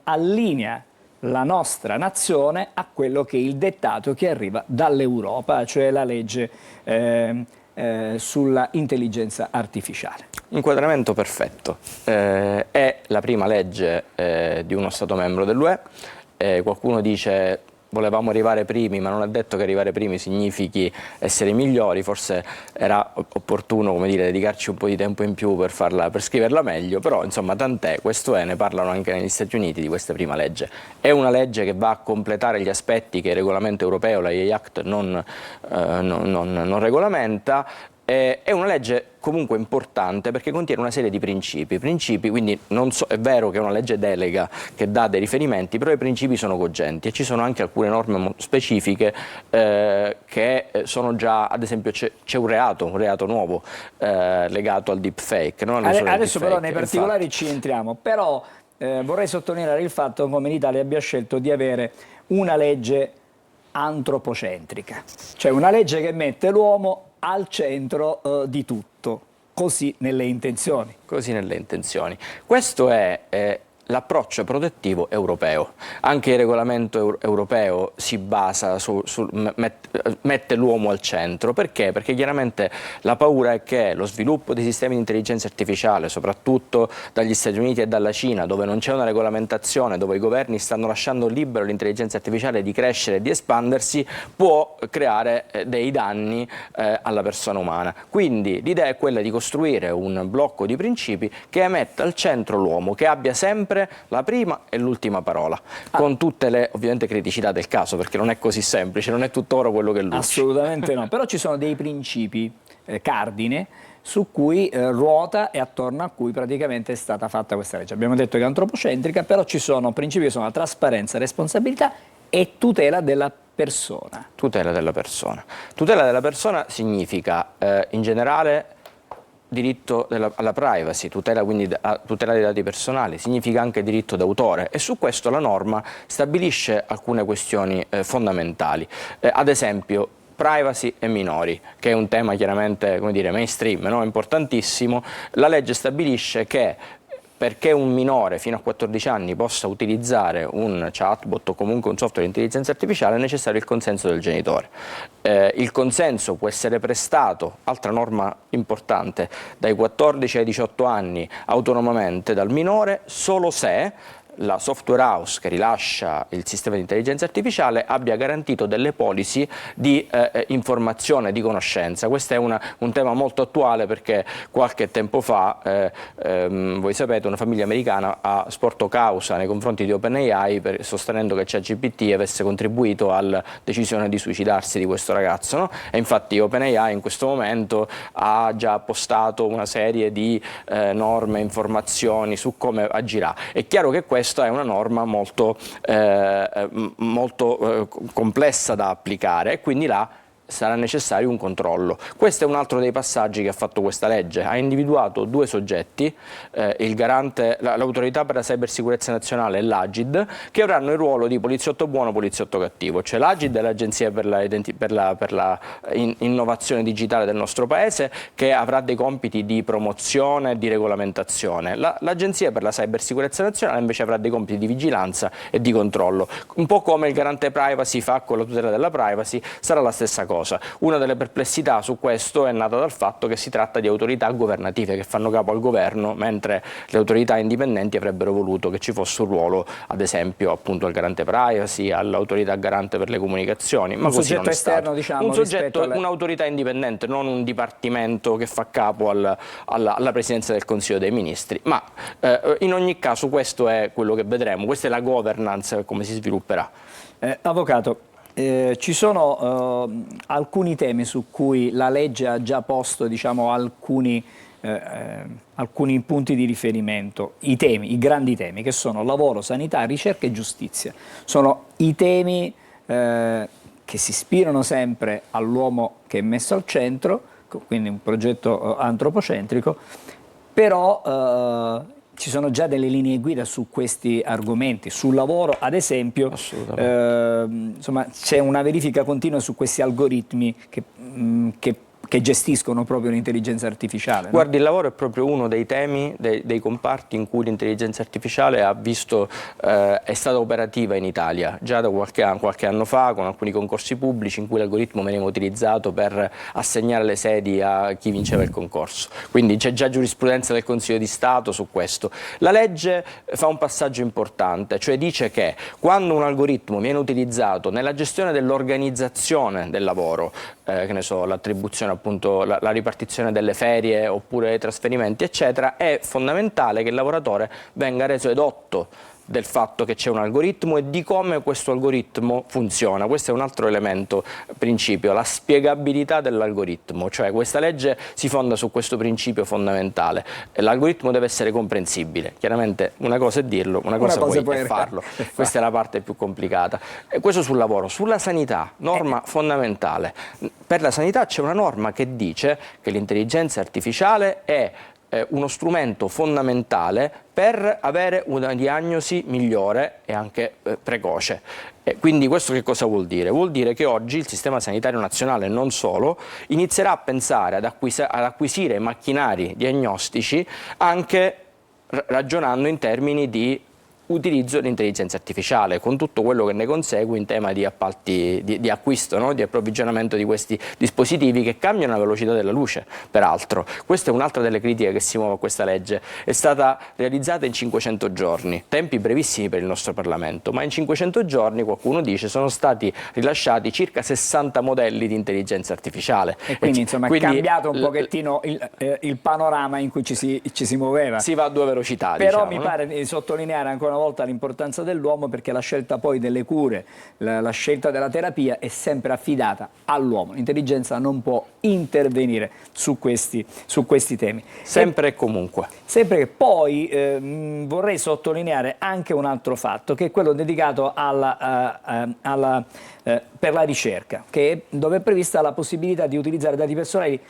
Speaker 1: allinea la nostra nazione a quello che è il dettato che arriva dall'Europa, cioè la legge sulla intelligenza artificiale.
Speaker 16: Inquadramento perfetto. È la prima legge di uno Stato membro dell'UE. Qualcuno dice volevamo arrivare primi, ma non è detto che arrivare primi significhi essere migliori, forse era opportuno, come dire, dedicarci un po' di tempo in più per scriverla meglio, però insomma tant'è, questo è, ne parlano anche negli Stati Uniti di questa prima legge. È una legge che va a completare gli aspetti che il regolamento europeo, la AI Act, non regolamenta. È una legge comunque importante perché contiene una serie di principi, quindi è vero che è una legge delega che dà dei riferimenti, però i principi sono cogenti e ci sono anche alcune norme specifiche che sono già, ad esempio c'è un reato nuovo legato al deepfake. No?
Speaker 1: Adesso però nei particolari ci entriamo, però vorrei sottolineare il fatto come l'Italia abbia scelto di avere una legge antropocentrica, cioè una legge che mette l'uomo al centro di tutto, così nelle intenzioni.
Speaker 16: Così nelle intenzioni. Questo è l'approccio protettivo europeo. Anche il regolamento europeo si basa mette l'uomo al centro. Perché? Perché chiaramente la paura è che lo sviluppo dei sistemi di intelligenza artificiale, soprattutto dagli Stati Uniti e dalla Cina, dove non c'è una regolamentazione, dove i governi stanno lasciando libero l'intelligenza artificiale di crescere e di espandersi, può creare dei danni alla persona umana. Quindi l'idea è quella di costruire un blocco di principi che metta al centro l'uomo, che abbia sempre la prima e l'ultima parola, con tutte le ovviamente criticità del caso, perché non è così semplice, non è tutt'oro quello che luce.
Speaker 1: Assolutamente no, però ci sono dei principi cardine su cui ruota e attorno a cui praticamente è stata fatta questa legge. Abbiamo detto che è antropocentrica, però ci sono principi che sono la trasparenza, responsabilità e tutela della persona.
Speaker 16: Tutela della persona. Tutela della persona significa in generale diritto alla privacy, tutela dei dati personali, significa anche diritto d'autore, e su questo la norma stabilisce alcune questioni fondamentali. Ad esempio, privacy e minori, che è un tema chiaramente, come dire, mainstream, no? Importantissimo. La legge stabilisce che perché un minore fino a 14 anni possa utilizzare un chatbot o comunque un software di intelligenza artificiale è necessario il consenso del genitore. Il consenso può essere prestato, altra norma importante, dai 14 ai 18 anni autonomamente dal minore, solo se la software house che rilascia il sistema di intelligenza artificiale abbia garantito delle policy di informazione, di conoscenza. Questo è un tema molto attuale perché qualche tempo fa, voi sapete, una famiglia americana ha sporto causa nei confronti di OpenAI sostenendo che ChatGPT avesse contribuito alla decisione di suicidarsi di questo ragazzo, no? E infatti OpenAI in questo momento ha già postato una serie di norme, informazioni su come agirà. È chiaro che questa è una norma molto complessa da applicare e quindi sarà necessario un controllo. Questo è un altro dei passaggi che ha fatto questa legge. Ha individuato due soggetti, il garante, l'autorità per la cybersicurezza nazionale e l'Agid, che avranno il ruolo di poliziotto buono, poliziotto cattivo. Cioè l'Agid è l'agenzia per la innovazione digitale del nostro paese, che avrà dei compiti di promozione e di regolamentazione. L'agenzia per la cybersicurezza nazionale invece avrà dei compiti di vigilanza e di controllo. Un po' come il garante privacy fa con la tutela della privacy, sarà la stessa cosa. Una delle perplessità su questo è nata dal fatto che si tratta di autorità governative che fanno capo al governo, mentre le autorità indipendenti avrebbero voluto che ci fosse un ruolo, ad esempio, appunto al garante privacy, all'autorità garante per le comunicazioni, ma
Speaker 1: un
Speaker 16: così non è
Speaker 1: esterno,
Speaker 16: stato.
Speaker 1: diciamo,
Speaker 16: Un soggetto, un'autorità indipendente, non un dipartimento che fa capo alla Presidenza del Consiglio dei Ministri. Ma in ogni caso questo è quello che vedremo, questa è la governance, come si svilupperà.
Speaker 1: Avvocato, ci sono alcuni temi su cui la legge ha già posto, diciamo, alcuni punti di riferimento, i grandi temi, che sono lavoro, sanità, ricerca e giustizia. Sono i temi che si ispirano sempre all'uomo che è messo al centro, quindi un progetto antropocentrico, però ci sono già delle linee guida su questi argomenti. Sul lavoro, ad esempio, insomma, c'è una verifica continua su questi algoritmi che gestiscono proprio l'intelligenza artificiale. No?
Speaker 16: Guardi, il lavoro è proprio uno dei temi, dei comparti in cui l'intelligenza artificiale è stata operativa in Italia, già da qualche anno fa, con alcuni concorsi pubblici in cui l'algoritmo veniva utilizzato per assegnare le sedi a chi vinceva il concorso. Quindi c'è già giurisprudenza del Consiglio di Stato su questo. La legge fa un passaggio importante, cioè dice che quando un algoritmo viene utilizzato nella gestione dell'organizzazione del lavoro, che ne so, l'attribuzione, appunto, la ripartizione delle ferie oppure i trasferimenti, eccetera, è fondamentale che il lavoratore venga reso edotto del fatto che c'è un algoritmo e di come questo algoritmo funziona. Questo è un altro elemento, principio, la spiegabilità dell'algoritmo, cioè questa legge si fonda su questo principio fondamentale. L'algoritmo deve essere comprensibile, chiaramente una cosa è dirlo, una cosa poi è farlo. Questa è la parte più complicata. Questo sul lavoro. Sulla sanità, norma fondamentale. Per la sanità c'è una norma che dice che l'intelligenza artificiale è uno strumento fondamentale per avere una diagnosi migliore e anche precoce. Quindi questo che cosa vuol dire? Vuol dire che oggi il Sistema Sanitario Nazionale, non solo, inizierà a pensare ad acquisire macchinari diagnostici anche ragionando in termini di utilizzo dell'intelligenza artificiale, con tutto quello che ne consegue in tema di appalti, di acquisto, no? Di approvvigionamento di questi dispositivi che cambiano la velocità della luce, peraltro. Questa è un'altra delle critiche che si muove a questa legge. È stata realizzata in 500 giorni, tempi brevissimi per il nostro Parlamento, ma in 500 giorni, qualcuno dice, sono stati rilasciati circa 60 modelli di intelligenza artificiale.
Speaker 1: E quindi, insomma, è cambiato un pochettino il panorama in cui ci si muoveva.
Speaker 16: Si va a due velocità,
Speaker 1: però
Speaker 16: diciamo,
Speaker 1: mi pare di sottolineare ancora una volta l'importanza dell'uomo, perché la scelta poi delle cure, la scelta della terapia è sempre affidata all'uomo. L'intelligenza non può intervenire su questi temi.
Speaker 16: Sempre e comunque.
Speaker 1: Sempre che poi vorrei sottolineare anche un altro fatto, che è quello dedicato per la ricerca, dove è prevista la possibilità di utilizzare dati personali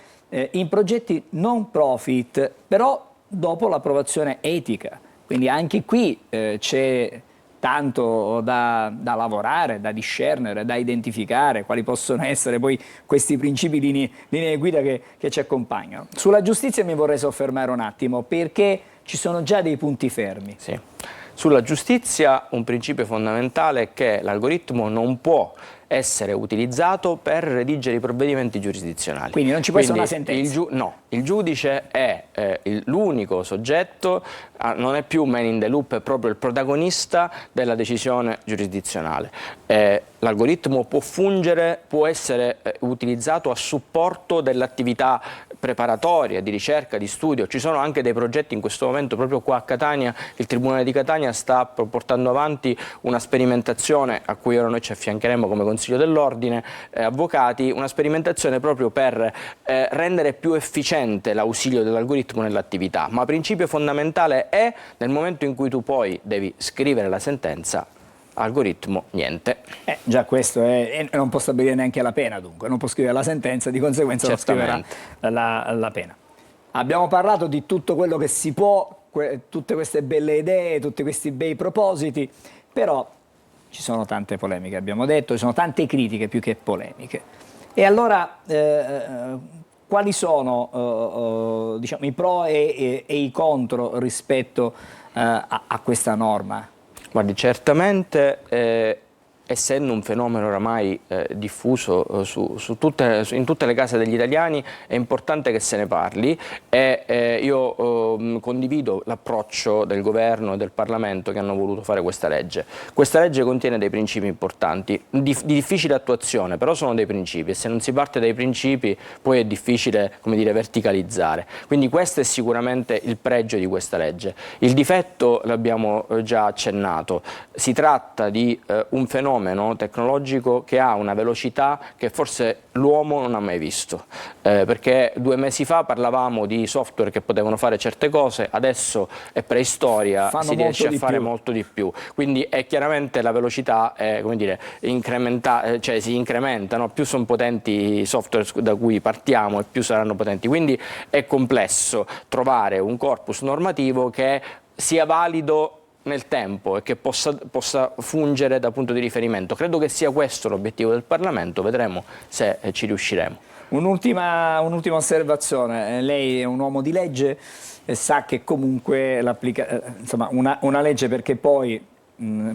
Speaker 1: in progetti non profit, però dopo l'approvazione etica. Quindi anche qui c'è tanto da lavorare, da discernere, da identificare quali possono essere poi questi principi, linee guida che ci accompagnano. Sulla giustizia mi vorrei soffermare un attimo, perché ci sono già dei punti fermi.
Speaker 16: Sì. Sulla giustizia un principio fondamentale è che l'algoritmo non può essere utilizzato per redigere i provvedimenti giurisdizionali.
Speaker 1: Quindi non ci può essere una sentenza?
Speaker 16: No, il giudice è l'unico soggetto, non è più man in the loop, è proprio il protagonista della decisione giurisdizionale. L'algoritmo può fungere, può essere utilizzato a supporto dell'attività preparatoria, di ricerca, di studio. Ci sono anche dei progetti in questo momento, proprio qua a Catania, il Tribunale di Catania sta portando avanti una sperimentazione a cui ora noi ci affiancheremo come Consiglio dell'Ordine, avvocati, una sperimentazione proprio per rendere più efficiente l'ausilio dell'algoritmo nell'attività. Ma principio fondamentale è nel momento in cui tu poi devi scrivere la sentenza, algoritmo niente.
Speaker 1: Già questo è, non può stabilire neanche la pena, dunque non può scrivere la sentenza, di conseguenza non scriverà la pena. Abbiamo parlato di tutto quello che si può, tutte queste belle idee, tutti questi bei propositi, però ci sono tante polemiche, abbiamo detto, ci sono tante critiche più che polemiche. E allora quali sono diciamo, i pro e i contro rispetto a questa norma?
Speaker 16: Guardi, certamente essendo un fenomeno oramai diffuso in tutte le case degli italiani, è importante che se ne parli e io condivido l'approccio del governo e del Parlamento che hanno voluto fare questa legge. Questa legge contiene dei principi importanti, di difficile attuazione, però sono dei principi e se non si parte dai principi poi è difficile, come dire, verticalizzare. Quindi questo è sicuramente il pregio di questa legge. Il difetto l'abbiamo già accennato, si tratta di un fenomeno tecnologico che ha una velocità che forse l'uomo non ha mai visto, perché 2 mesi fa parlavamo di software che potevano fare certe cose, adesso è preistoria, si riesce a fare molto di più, quindi è chiaramente la velocità come dire, cioè si incrementa, no? Più sono potenti i software da cui partiamo e più saranno potenti, quindi è complesso trovare un corpus normativo che sia valido nel tempo e che possa fungere da punto di riferimento. Credo che sia questo l'obiettivo del Parlamento, vedremo se ci riusciremo.
Speaker 1: Un'ultima osservazione, lei è un uomo di legge e sa che comunque insomma, una legge perché poi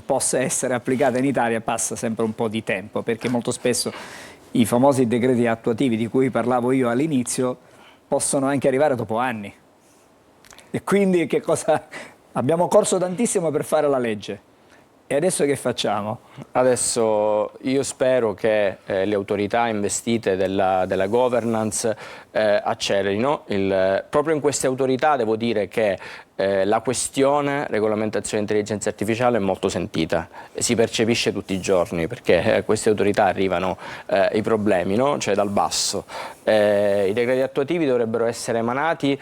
Speaker 1: possa essere applicata in Italia passa sempre un po' di tempo, perché molto spesso i famosi decreti attuativi di cui parlavo io all'inizio possono anche arrivare dopo anni. E quindi che cosa... Abbiamo corso tantissimo per fare la legge. E adesso che facciamo?
Speaker 16: Adesso io spero che le autorità investite della governance accelerino. Proprio in queste autorità devo dire che la questione regolamentazione intelligenza artificiale è molto sentita, si percepisce tutti i giorni perché a queste autorità arrivano i problemi, no? Cioè dal basso. I decreti attuativi dovrebbero essere emanati,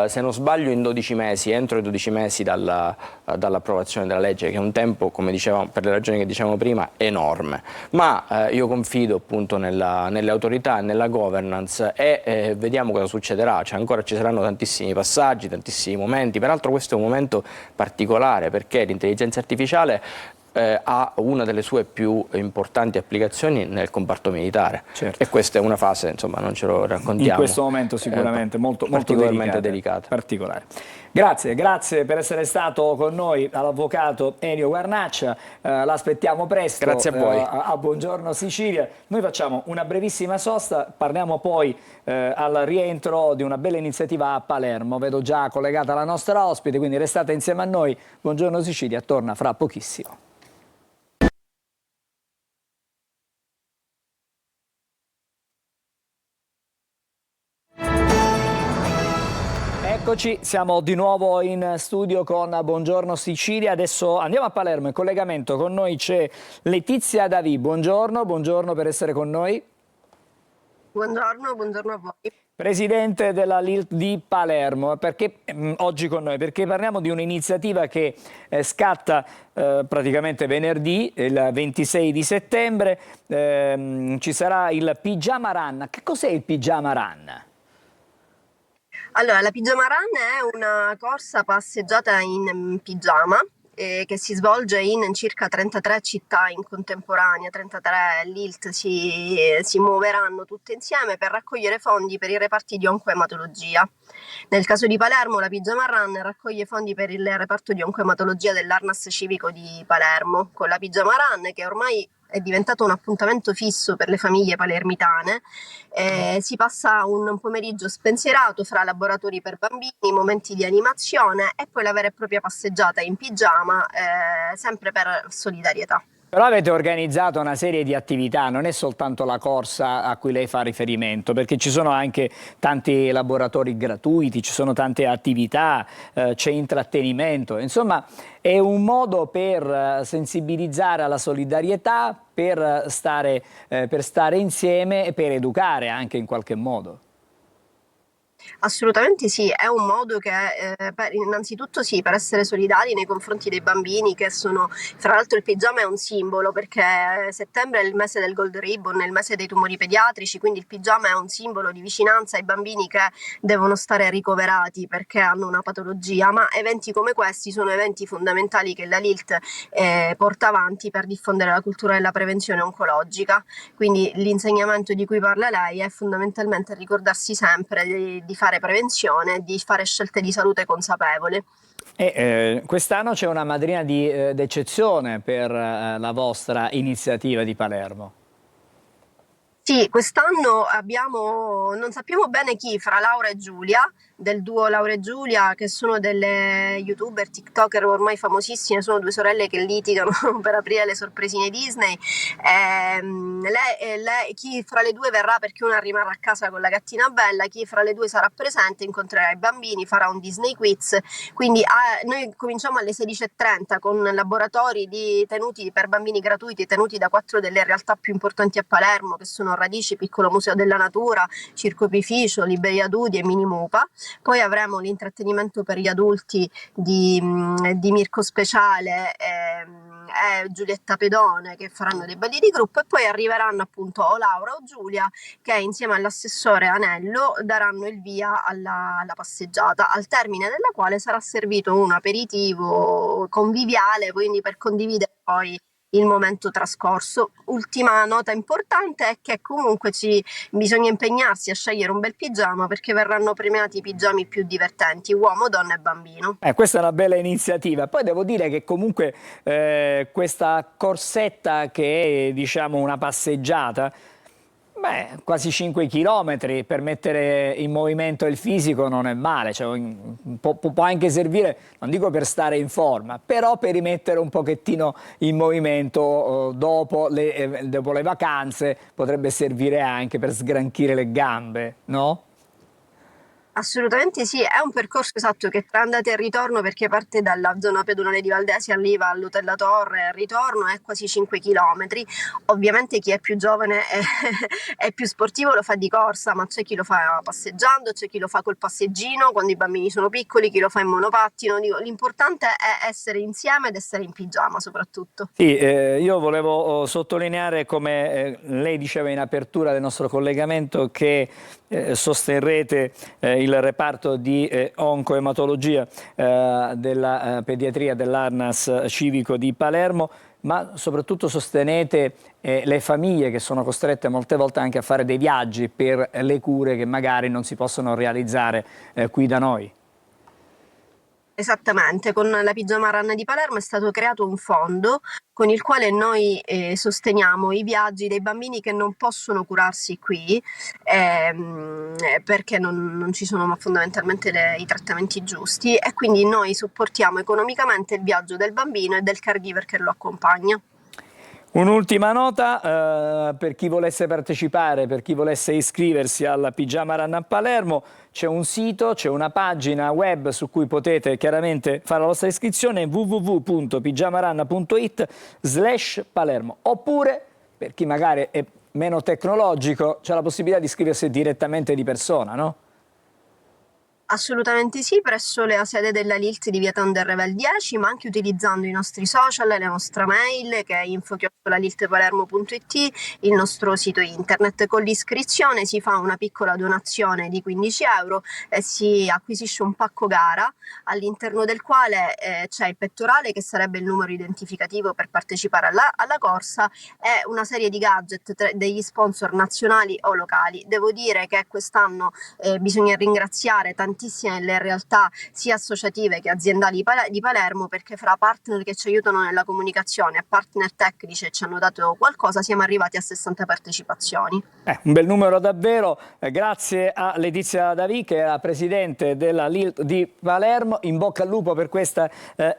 Speaker 16: se non sbaglio, in 12 mesi, entro i 12 mesi dall'approvazione della legge, che è un tempo, come dicevamo, per le ragioni che dicevamo prima, enorme. Ma io confido appunto nelle autorità e nella governance e vediamo cosa succederà. Cioè, ancora ci saranno tantissimi passaggi, tantissimi momenti. Peraltro questo è un momento particolare perché l'intelligenza artificiale ha una delle sue più importanti applicazioni nel comparto militare. Certo. E questa è una fase, insomma, non ce lo raccontiamo.
Speaker 1: In questo momento sicuramente molto
Speaker 16: particolarmente delicata.
Speaker 1: Particolare. Grazie per essere stato con noi all'avvocato Enio Guarnaccia, l'aspettiamo presto.
Speaker 16: Grazie a voi.
Speaker 1: A Buongiorno Sicilia. Noi facciamo una brevissima sosta, parliamo poi al rientro di una bella iniziativa a Palermo. Vedo già collegata la nostra ospite, quindi restate insieme a noi. Buongiorno Sicilia torna fra pochissimo. Eccoci, siamo di nuovo in studio con Buongiorno Sicilia. Adesso andiamo a Palermo, in collegamento con noi c'è Letizia Davi. Buongiorno per essere con noi.
Speaker 17: Buongiorno a voi.
Speaker 1: Presidente della LILT di Palermo, perché oggi con noi? Perché parliamo di un'iniziativa che scatta praticamente venerdì, il 26 di settembre, ci sarà il Pigiama Run. Che cos'è il Pigiama Run?
Speaker 17: Allora, la Pigiama Run è una corsa passeggiata in pigiama che si svolge in circa 33 città in contemporanea, 33 LILT si muoveranno tutte insieme per raccogliere fondi per i reparti di oncoematologia. Nel caso di Palermo la Pigiama Run raccoglie fondi per il reparto di oncoematologia dell'Arnas civico di Palermo, con la Pigiama Run che ormai è diventato un appuntamento fisso per le famiglie palermitane. Si passa un pomeriggio spensierato fra laboratori per bambini, momenti di animazione e poi la vera e propria passeggiata in pigiama, sempre per solidarietà.
Speaker 1: Però avete organizzato una serie di attività, non è soltanto la corsa a cui lei fa riferimento, perché ci sono anche tanti laboratori gratuiti, ci sono tante attività, c'è intrattenimento, insomma è un modo per sensibilizzare alla solidarietà, per stare insieme e per educare anche in qualche modo.
Speaker 17: Assolutamente sì, è un modo che innanzitutto sì, per essere solidari nei confronti dei bambini che sono, fra l'altro il pigiama è un simbolo perché settembre è il mese del Gold Ribbon, è il mese dei tumori pediatrici, quindi il pigiama è un simbolo di vicinanza ai bambini che devono stare ricoverati perché hanno una patologia, ma eventi come questi sono eventi fondamentali che la LILT porta avanti per diffondere la cultura della prevenzione oncologica, quindi l'insegnamento di cui parla lei è fondamentalmente ricordarsi sempre di fare prevenzione, di fare scelte di salute consapevoli.
Speaker 1: Quest'anno c'è una madrina d'eccezione per la vostra iniziativa di Palermo.
Speaker 17: Sì, quest'anno non sappiamo bene chi, fra Laura e Giulia, del duo Laura e Giulia, che sono delle youtuber, tiktoker ormai famosissime, sono due sorelle che litigano per aprire le sorpresine Disney. Chi fra le due verrà perché una rimarrà a casa con la gattina bella, chi fra le due sarà presente, incontrerà i bambini, farà un Disney Quiz. Quindi noi cominciamo alle 16:30 con laboratori tenuti per bambini gratuiti, tenuti da 4 delle realtà più importanti a Palermo, che sono Radici, Piccolo Museo della Natura, Circo Opificio, Libreria Dudi e Minimupa. Poi avremo l'intrattenimento per gli adulti di Mirko Speciale e Giulietta Pedone, che faranno dei balli di gruppo, e poi arriveranno appunto o Laura o Giulia che insieme all'assessore Anello daranno il via alla passeggiata, al termine della quale sarà servito un aperitivo conviviale, quindi per condividere poi il momento trascorso. Ultima nota importante è che comunque bisogna impegnarsi a scegliere un bel pigiama perché verranno premiati i pigiami più divertenti, uomo, donna e bambino.
Speaker 1: Questa è una bella iniziativa. Poi devo dire che comunque questa corsetta che è, diciamo, una passeggiata, quasi 5 chilometri per mettere in movimento il fisico non è male, cioè, può anche servire, non dico per stare in forma, però per rimettere un pochettino in movimento dopo le vacanze, potrebbe servire anche per sgranchire le gambe, no?
Speaker 17: Assolutamente sì, è un percorso esatto che tra andata e ritorno, perché parte dalla zona pedonale di Valdesi, arriva all'Hotel Torre, il ritorno è quasi 5 chilometri. Ovviamente chi è più giovane è più sportivo, lo fa di corsa, ma c'è chi lo fa passeggiando, c'è chi lo fa col passeggino quando i bambini sono piccoli, chi lo fa in monopattino. L'importante è essere insieme ed essere in pigiama soprattutto.
Speaker 1: Sì, io volevo sottolineare, come lei diceva in apertura del nostro collegamento, che sosterrete il reparto di oncoematologia della pediatria dell'Arnas civico di Palermo, ma soprattutto sostenete le famiglie che sono costrette molte volte anche a fare dei viaggi per le cure che magari non si possono realizzare qui da noi.
Speaker 17: Esattamente, con la Pigiama Run di Palermo è stato creato un fondo con il quale noi sosteniamo i viaggi dei bambini che non possono curarsi qui perché non ci sono fondamentalmente i trattamenti giusti, e quindi noi supportiamo economicamente il viaggio del bambino e del caregiver che lo accompagna.
Speaker 1: Un'ultima nota per chi volesse partecipare, per chi volesse iscriversi alla Pigiama Run a Palermo, c'è un sito, c'è una pagina web su cui potete chiaramente fare la vostra iscrizione, www.pigiamaran.it/Palermo, oppure per chi magari è meno tecnologico c'è la possibilità di iscriversi direttamente di persona, no?
Speaker 17: Assolutamente sì, presso la sede della LILT di via Tonderrevel 10, ma anche utilizzando i nostri social, la nostra mail che è info@liltpalermo.it, il nostro sito internet. Con l'iscrizione si fa una piccola donazione di 15 euro e si acquisisce un pacco gara all'interno del quale c'è il pettorale, che sarebbe il numero identificativo per partecipare alla corsa, e una serie di gadget degli sponsor nazionali o locali. Devo dire che quest'anno bisogna ringraziare tantissime le realtà sia associative che aziendali di Palermo, perché fra partner che ci aiutano nella comunicazione e partner tecnici ci hanno dato qualcosa, siamo arrivati a 60 partecipazioni.
Speaker 1: Un bel numero davvero, grazie a Letizia Davì che è la presidente della LILT di Palermo, in bocca al lupo per questa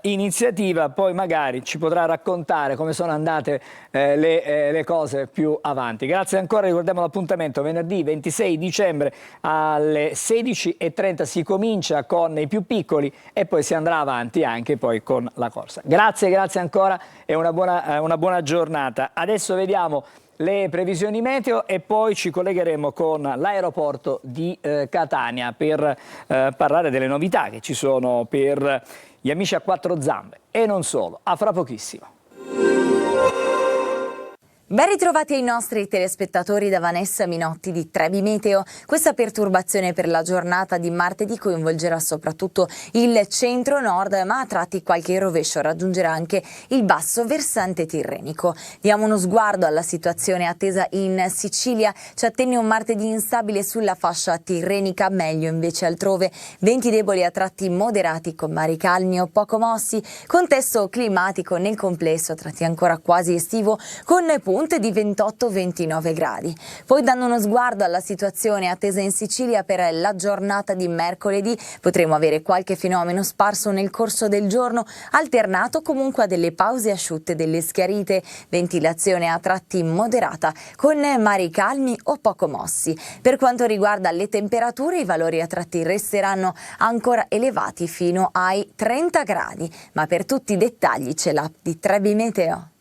Speaker 1: iniziativa, poi magari ci potrà raccontare come sono andate le cose più avanti. Grazie ancora, ricordiamo l'appuntamento venerdì 26 dicembre alle 16:30 si comincia con i più piccoli e poi si andrà avanti anche poi con la corsa. Grazie ancora e una buona giornata. Adesso vediamo le previsioni meteo e poi ci collegheremo con l'aeroporto di Catania per parlare delle novità che ci sono per gli amici a quattro zampe e non solo. A fra pochissimo.
Speaker 18: Ben ritrovati ai nostri telespettatori da Vanessa Minotti di Trebi Meteo. Questa perturbazione per la giornata di martedì coinvolgerà soprattutto il centro-nord, ma a tratti qualche rovescio raggiungerà anche il basso versante tirrenico. Diamo uno sguardo alla situazione attesa in Sicilia. Ci attende un martedì instabile sulla fascia tirrenica, meglio invece altrove. Venti deboli a tratti moderati con mari calmi o poco mossi. Contesto climatico nel complesso, a tratti ancora quasi estivo, con punte di 28-29 gradi. Poi, dando uno sguardo alla situazione attesa in Sicilia per la giornata di mercoledì, potremo avere qualche fenomeno sparso nel corso del giorno, alternato comunque a delle pause asciutte, delle schiarite, ventilazione a tratti moderata, con mari calmi o poco mossi. Per quanto riguarda le temperature, i valori a tratti resteranno ancora elevati fino ai 30 gradi, ma per tutti i dettagli c'è l'app di Trebi Meteo.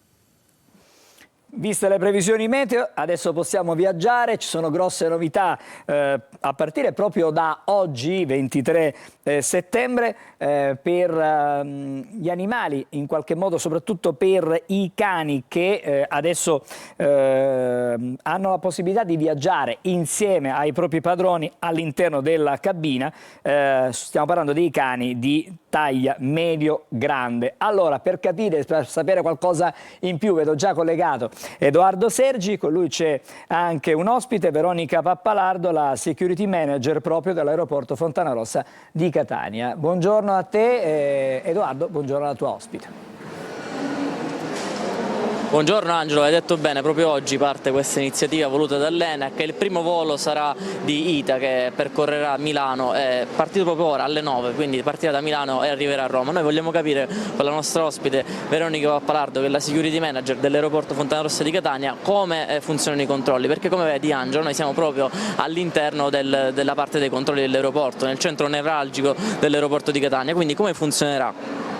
Speaker 1: Viste le previsioni meteo, adesso possiamo viaggiare, ci sono grosse novità a partire proprio da oggi, 23 settembre, per gli animali, in qualche modo soprattutto per i cani che adesso hanno la possibilità di viaggiare insieme ai propri padroni all'interno della cabina. Stiamo parlando dei cani di taglia medio-grande. Allora, per capire, per sapere qualcosa in più, vedo già collegato Edoardo Sergi, con lui c'è anche un ospite, Veronica Pappalardo, la security manager proprio dell'aeroporto Fontanarossa di Catania. Buongiorno a te Edoardo, buongiorno alla tua ospite.
Speaker 19: Buongiorno Angelo, hai detto bene, proprio oggi parte questa iniziativa voluta dall'ENAC. Il primo volo sarà di ITA che percorrerà Milano, è partito proprio ora alle 9, quindi partirà da Milano e arriverà a Roma. Noi vogliamo capire con la nostra ospite Veronica Pappalardo, che è la security manager dell'aeroporto Fontanarossa di Catania, come funzionano i controlli, perché come vedi Angelo noi siamo proprio all'interno della parte dei controlli dell'aeroporto, nel centro nevralgico dell'aeroporto di Catania, quindi come funzionerà?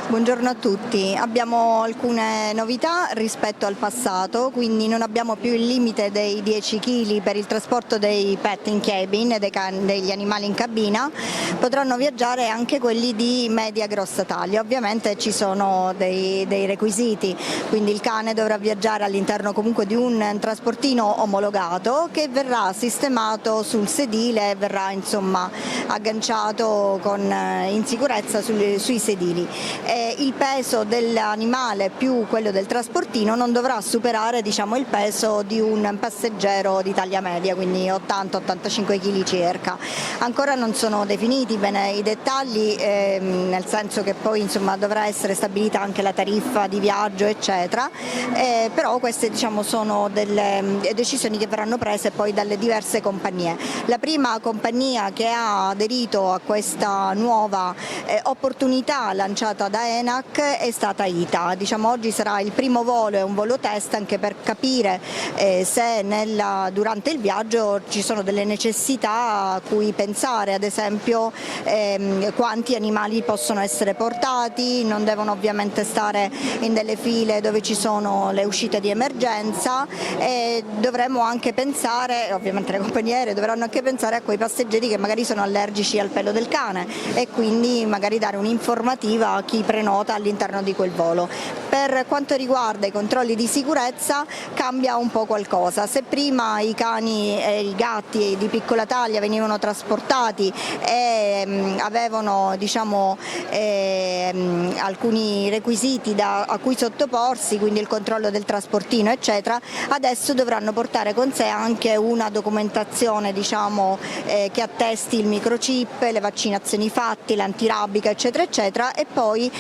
Speaker 20: Buongiorno a tutti, abbiamo alcune novità rispetto al passato, quindi non abbiamo più il limite dei 10 kg per il trasporto dei pet in cabin, degli animali in cabina, potranno viaggiare anche quelli di media grossa taglia. Ovviamente ci sono dei requisiti, quindi il cane dovrà viaggiare all'interno comunque di un trasportino omologato che verrà sistemato sul sedile e verrà insomma agganciato in sicurezza sui sedili. Il peso dell'animale più quello del trasportino non dovrà superare il peso di un passeggero di taglia media, quindi 80-85 kg circa. Ancora non sono definiti bene i dettagli, nel senso che poi dovrà essere stabilita anche la tariffa di viaggio eccetera, però queste sono delle decisioni che verranno prese poi dalle diverse compagnie. La prima compagnia che ha aderito a questa nuova opportunità lanciata da ENAC è stata ITA. Diciamo, oggi sarà il primo volo, è un volo test anche per capire se durante il viaggio ci sono delle necessità a cui pensare, ad esempio quanti animali possono essere portati, non devono ovviamente stare in delle file dove ci sono le uscite di emergenza, e dovremmo anche pensare, ovviamente le compagnie aeree dovranno anche pensare a quei passeggeri che magari sono allergici al pelo del cane e quindi magari dare un'informativa a chi prenota all'interno di quel volo. Per quanto riguarda i controlli di sicurezza cambia un po' qualcosa. Se prima i cani e i gatti di piccola taglia venivano trasportati e avevano, diciamo, alcuni requisiti a cui sottoporsi, quindi il controllo del trasportino eccetera, adesso dovranno portare con sé anche una documentazione, diciamo, che attesti il microchip, le vaccinazioni fatte, l'antirabica eccetera eccetera, e poi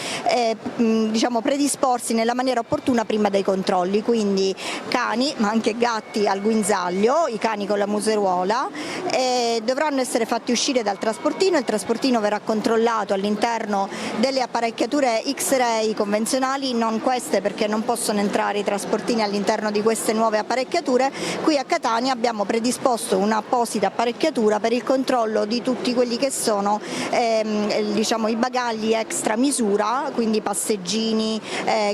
Speaker 20: diciamo predisporsi nella maniera opportuna prima dei controlli, quindi cani ma anche gatti al guinzaglio, i cani con la museruola, dovranno essere fatti uscire dal trasportino, il trasportino verrà controllato all'interno delle apparecchiature X-ray convenzionali, non queste perché non possono entrare i trasportini all'interno di queste nuove apparecchiature. Qui a Catania abbiamo predisposto un'apposita apparecchiatura per il controllo di tutti quelli che sono diciamo i bagagli extra misura, quindi passeggini,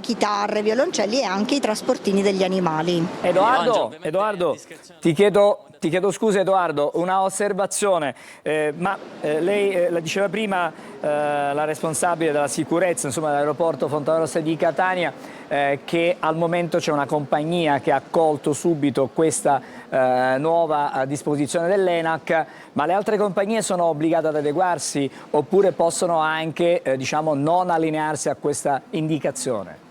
Speaker 20: chitarre, violoncelli e anche i trasportini degli animali.
Speaker 1: Edoardo, ti chiedo scusa Edoardo, una osservazione, ma lei la diceva prima la responsabile della sicurezza dell'aeroporto Fontanarossa di Catania, che al momento c'è una compagnia che ha accolto subito questa nuova disposizione dell'ENAC, ma le altre compagnie sono obbligate ad adeguarsi oppure possono anche diciamo, non allinearsi a questa indicazione?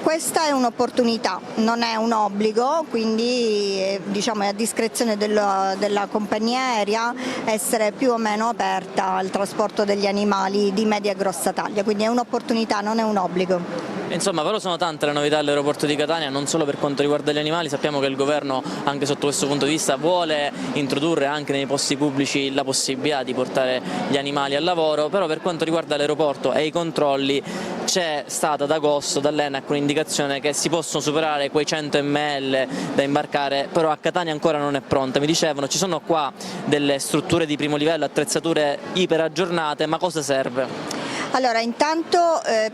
Speaker 20: Questa è un'opportunità, non è un obbligo, quindi diciamo, è a discrezione della compagnia aerea essere più o meno aperta al trasporto degli animali di media e grossa taglia, quindi è un'opportunità, non è un obbligo.
Speaker 19: Insomma, però sono tante le novità all'aeroporto di Catania, non solo per quanto riguarda gli animali. Sappiamo che il governo, anche sotto questo punto di vista, vuole introdurre anche nei posti pubblici la possibilità di portare gli animali al lavoro, però per quanto riguarda l'aeroporto e i controlli c'è stata ad agosto dall'ENAC un'indicazione che si possono superare quei 100 ml da imbarcare, però a Catania ancora non è pronta. Mi dicevano ci sono qua delle strutture di primo livello, attrezzature iper aggiornate, ma cosa serve?
Speaker 20: Allora, intanto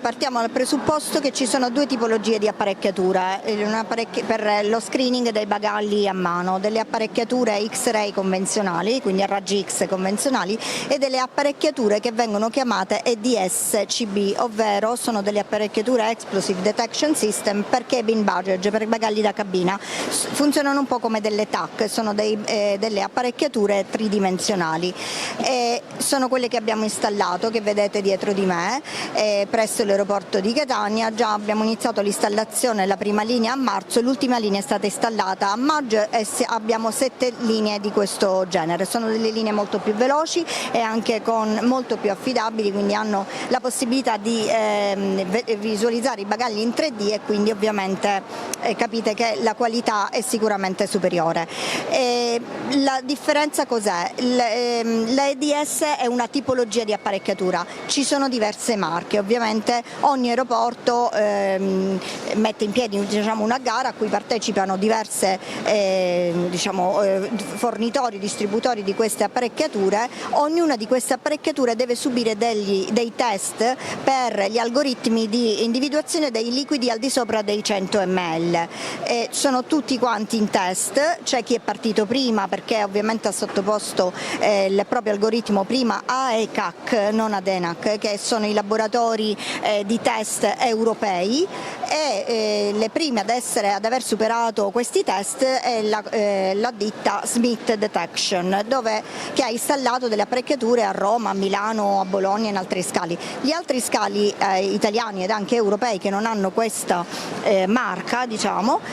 Speaker 20: partiamo dal presupposto che ci sono due tipologie di apparecchiatura, per lo screening dei bagagli a mano, delle apparecchiature X-ray convenzionali, quindi a raggi X convenzionali, e delle apparecchiature che vengono chiamate EDS-CB, ovvero sono delle apparecchiature Explosive Detection System per cabin baggage, per i bagagli da cabina. Funzionano un po' come delle TAC, sono delle apparecchiature tridimensionali. Sono quelle che abbiamo installato, che vedete dietro di me, presso l'aeroporto di Catania. Già abbiamo iniziato l'installazione, la prima linea a marzo, l'ultima linea è stata installata a maggio e abbiamo 7 linee di questo genere. Sono delle linee molto più veloci e anche molto più affidabili, quindi hanno la possibilità di visualizzare i bagagli in 3D e quindi ovviamente capite che la qualità è sicuramente superiore. La differenza cos'è? L'EDS è una tipologia di apparecchiatura, ci sono diverse marche, ovviamente ogni aeroporto mette in piedi una gara a cui partecipano diverse fornitori, distributori di queste apparecchiature. Ognuna di queste apparecchiature deve subire dei test per gli algoritmi di individuazione dei liquidi al di sopra dei 100 ml. Sono tutti quanti in test, c'è chi è partito prima perché ovviamente ha sottoposto il proprio algoritmo prima a ECAC, non ad ENAC, che sono i laboratori di test europei, e le prime ad aver superato questi test è la ditta Smith Detection, che ha installato delle apparecchiature a Roma, a Milano, a Bologna e in altri scali. Gli altri scali italiani ed anche europei che non hanno questa marca,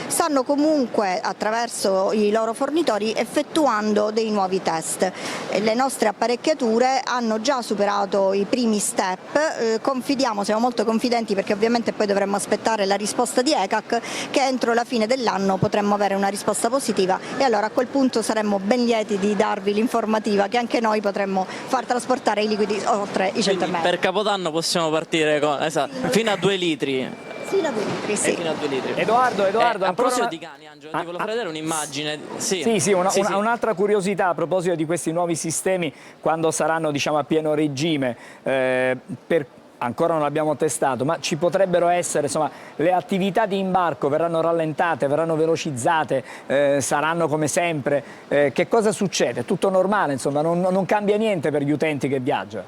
Speaker 20: stanno comunque attraverso i loro fornitori effettuando dei nuovi test. Le nostre apparecchiature hanno già superato i primi step, siamo molto confidenti perché ovviamente poi dovremmo aspettare la risposta di ECAC, che entro la fine dell'anno potremmo avere una risposta positiva, e allora a quel punto saremmo ben lieti di darvi l'informativa che anche noi potremmo far trasportare i liquidi oltre i 100 metri.
Speaker 19: Per Capodanno possiamo partire fino a 2 litri.
Speaker 20: Fino a 2 litri, sì.
Speaker 19: Fino a 2 litri.
Speaker 1: Edoardo,
Speaker 19: a proposito di cani, Angelo, ti volevo far vedere un'immagine.
Speaker 1: Un'altra curiosità a proposito di questi nuovi sistemi, quando saranno, diciamo, a pieno regime, ancora non l'abbiamo testato, ma ci potrebbero essere, insomma, le attività di imbarco verranno rallentate, verranno velocizzate, saranno come sempre. Che cosa succede? Tutto normale, insomma, non cambia niente per gli utenti che viaggiano?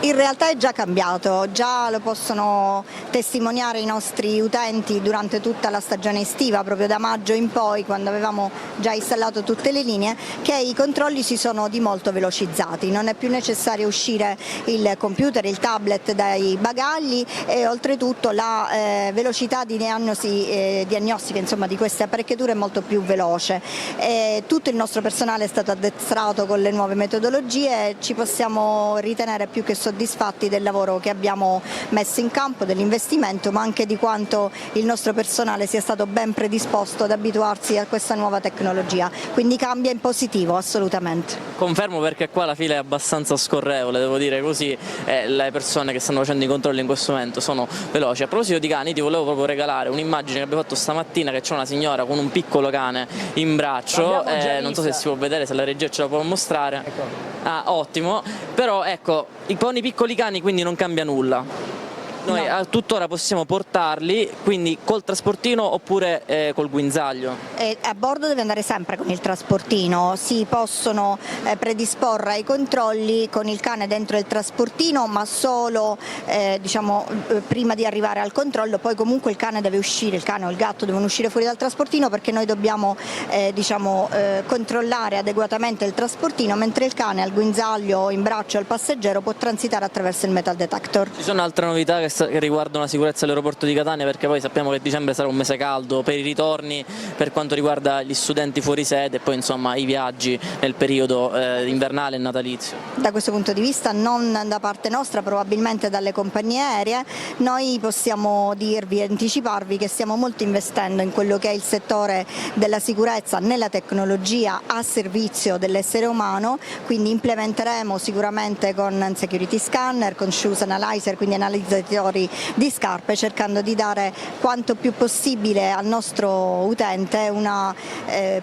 Speaker 20: In realtà è già cambiato, già lo possono testimoniare i nostri utenti durante tutta la stagione estiva, proprio da maggio in poi, quando avevamo già installato tutte le linee, che i controlli si sono di molto velocizzati. Non è più necessario uscire il computer, il tablet dai bagagli, e oltretutto la velocità di diagnostica, insomma, di queste apparecchiature è molto più veloce. Tutto il nostro personale è stato addestrato con le nuove metodologie e ci possiamo ritenere più che soddisfatti del lavoro che abbiamo messo in campo, dell'investimento, ma anche di quanto il nostro personale sia stato ben predisposto ad abituarsi a questa nuova tecnologia. Quindi cambia in positivo, assolutamente.
Speaker 19: Confermo, perché qua la fila è abbastanza scorrevole, devo dire così, le persone che stanno facendo i controlli in questo momento sono veloci. A proposito di cani, ti volevo proprio regalare un'immagine che abbiamo fatto stamattina, che c'è una signora con un piccolo cane in braccio, non so se si può vedere, se la regia ce la può mostrare.
Speaker 1: Ecco.
Speaker 19: Ah, ottimo, però ecco, con i piccoli cani quindi non cambia nulla. Noi tuttora possiamo portarli, quindi col trasportino oppure col guinzaglio?
Speaker 20: A bordo deve andare sempre con il trasportino, si possono predisporre ai controlli con il cane dentro il trasportino, ma solo prima di arrivare al controllo. Poi comunque il cane deve uscire, il cane o il gatto devono uscire fuori dal trasportino, perché noi dobbiamo controllare adeguatamente il trasportino, mentre il cane al guinzaglio, in braccio al passeggero, può transitare attraverso il metal detector.
Speaker 19: Ci sono altre novità che riguardano la sicurezza all'aeroporto di Catania, perché poi sappiamo che dicembre sarà un mese caldo per i ritorni, per quanto riguarda gli studenti fuori sede e poi insomma i viaggi nel periodo invernale e natalizio?
Speaker 20: Da questo punto di vista non da parte nostra, probabilmente dalle compagnie aeree. Noi possiamo dirvi e anticiparvi che stiamo molto investendo in quello che è il settore della sicurezza, nella tecnologia a servizio dell'essere umano, quindi implementeremo sicuramente con security scanner, con shoes analyzer, quindi analizzatori di scarpe, cercando di dare quanto più possibile al nostro utente una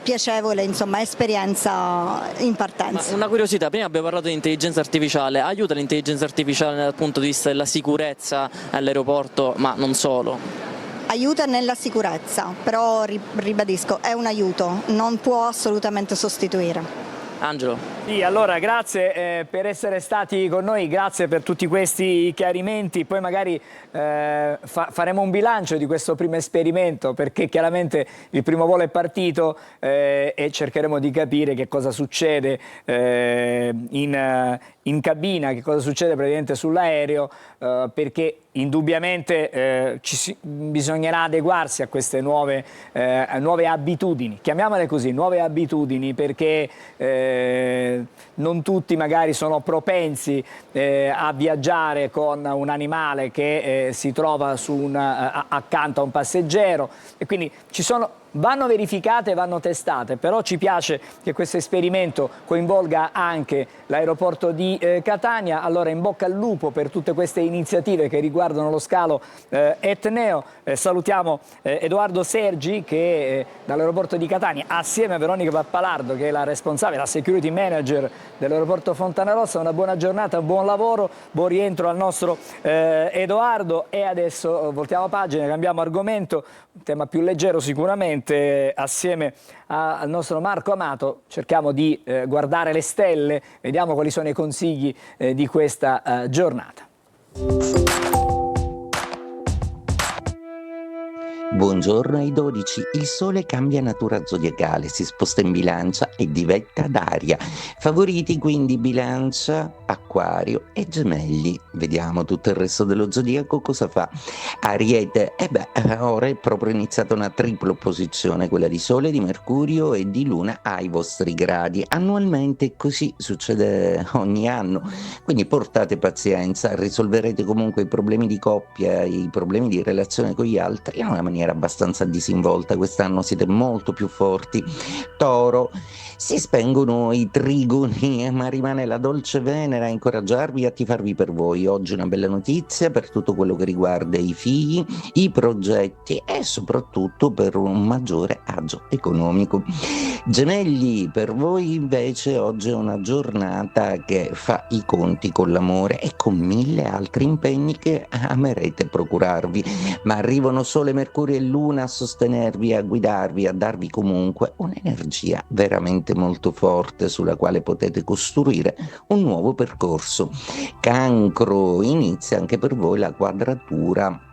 Speaker 20: piacevole, insomma, esperienza in partenza.
Speaker 19: Ma una curiosità, prima abbiamo parlato di intelligenza artificiale, aiuta l'intelligenza artificiale dal punto di vista della sicurezza all'aeroporto, ma non solo?
Speaker 20: Aiuta nella sicurezza, però ribadisco, è un aiuto, non può assolutamente sostituire.
Speaker 19: Angelo.
Speaker 1: Sì, allora grazie per essere stati con noi, grazie per tutti questi chiarimenti. Poi magari faremo un bilancio di questo primo esperimento, perché chiaramente il primo volo è partito e cercheremo di capire che cosa succede in cabina, che cosa succede praticamente sull'aereo, perché indubbiamente bisognerà adeguarsi a queste nuove abitudini, chiamiamole così, nuove abitudini, perché non tutti magari sono propensi a viaggiare con un animale che si trova accanto a un passeggero, e quindi vanno verificate e vanno testate, però ci piace che questo esperimento coinvolga anche l'aeroporto di Catania. Allora in bocca al lupo per tutte queste iniziative che riguardano lo scalo etneo. Salutiamo Edoardo Sergi, che dall'aeroporto di Catania, assieme a Veronica Pappalardo, che è la responsabile, la security manager dell'aeroporto Fontanarossa. Una buona giornata, buon lavoro, buon rientro al nostro Edoardo. E adesso voltiamo pagina, cambiamo argomento, un tema più leggero sicuramente. Assieme al nostro Marco Amato cerchiamo di guardare le stelle, vediamo quali sono i consigli di questa giornata.
Speaker 21: Buongiorno ai 12, il Sole cambia natura zodiacale, si sposta in Bilancia e diventa d'aria. Favoriti quindi Bilancia, Acquario e Gemelli. Vediamo tutto il resto dello zodiaco cosa fa. Ariete, ora è proprio iniziata una tripla opposizione, quella di Sole, di Mercurio e di Luna ai vostri gradi. Annualmente così succede ogni anno, quindi portate pazienza, risolverete comunque i problemi di coppia, i problemi di relazione con gli altri in una maniera abbastanza disinvolta. Quest'anno siete molto più forti. Toro, si spengono i trigoni, ma rimane la dolce Venere a incoraggiarvi e a tifarvi per voi. Oggi una bella notizia per tutto quello che riguarda i figli, i progetti e soprattutto per un maggiore agio economico. Gemelli, per voi invece oggi è una giornata che fa i conti con l'amore e con 1000 altri impegni che amerete procurarvi, ma arrivano Sole, Mercurio e Luna a sostenervi, a guidarvi, a darvi comunque un'energia veramente molto forte sulla quale potete costruire un nuovo percorso. Cancro, inizia anche per voi la quadratura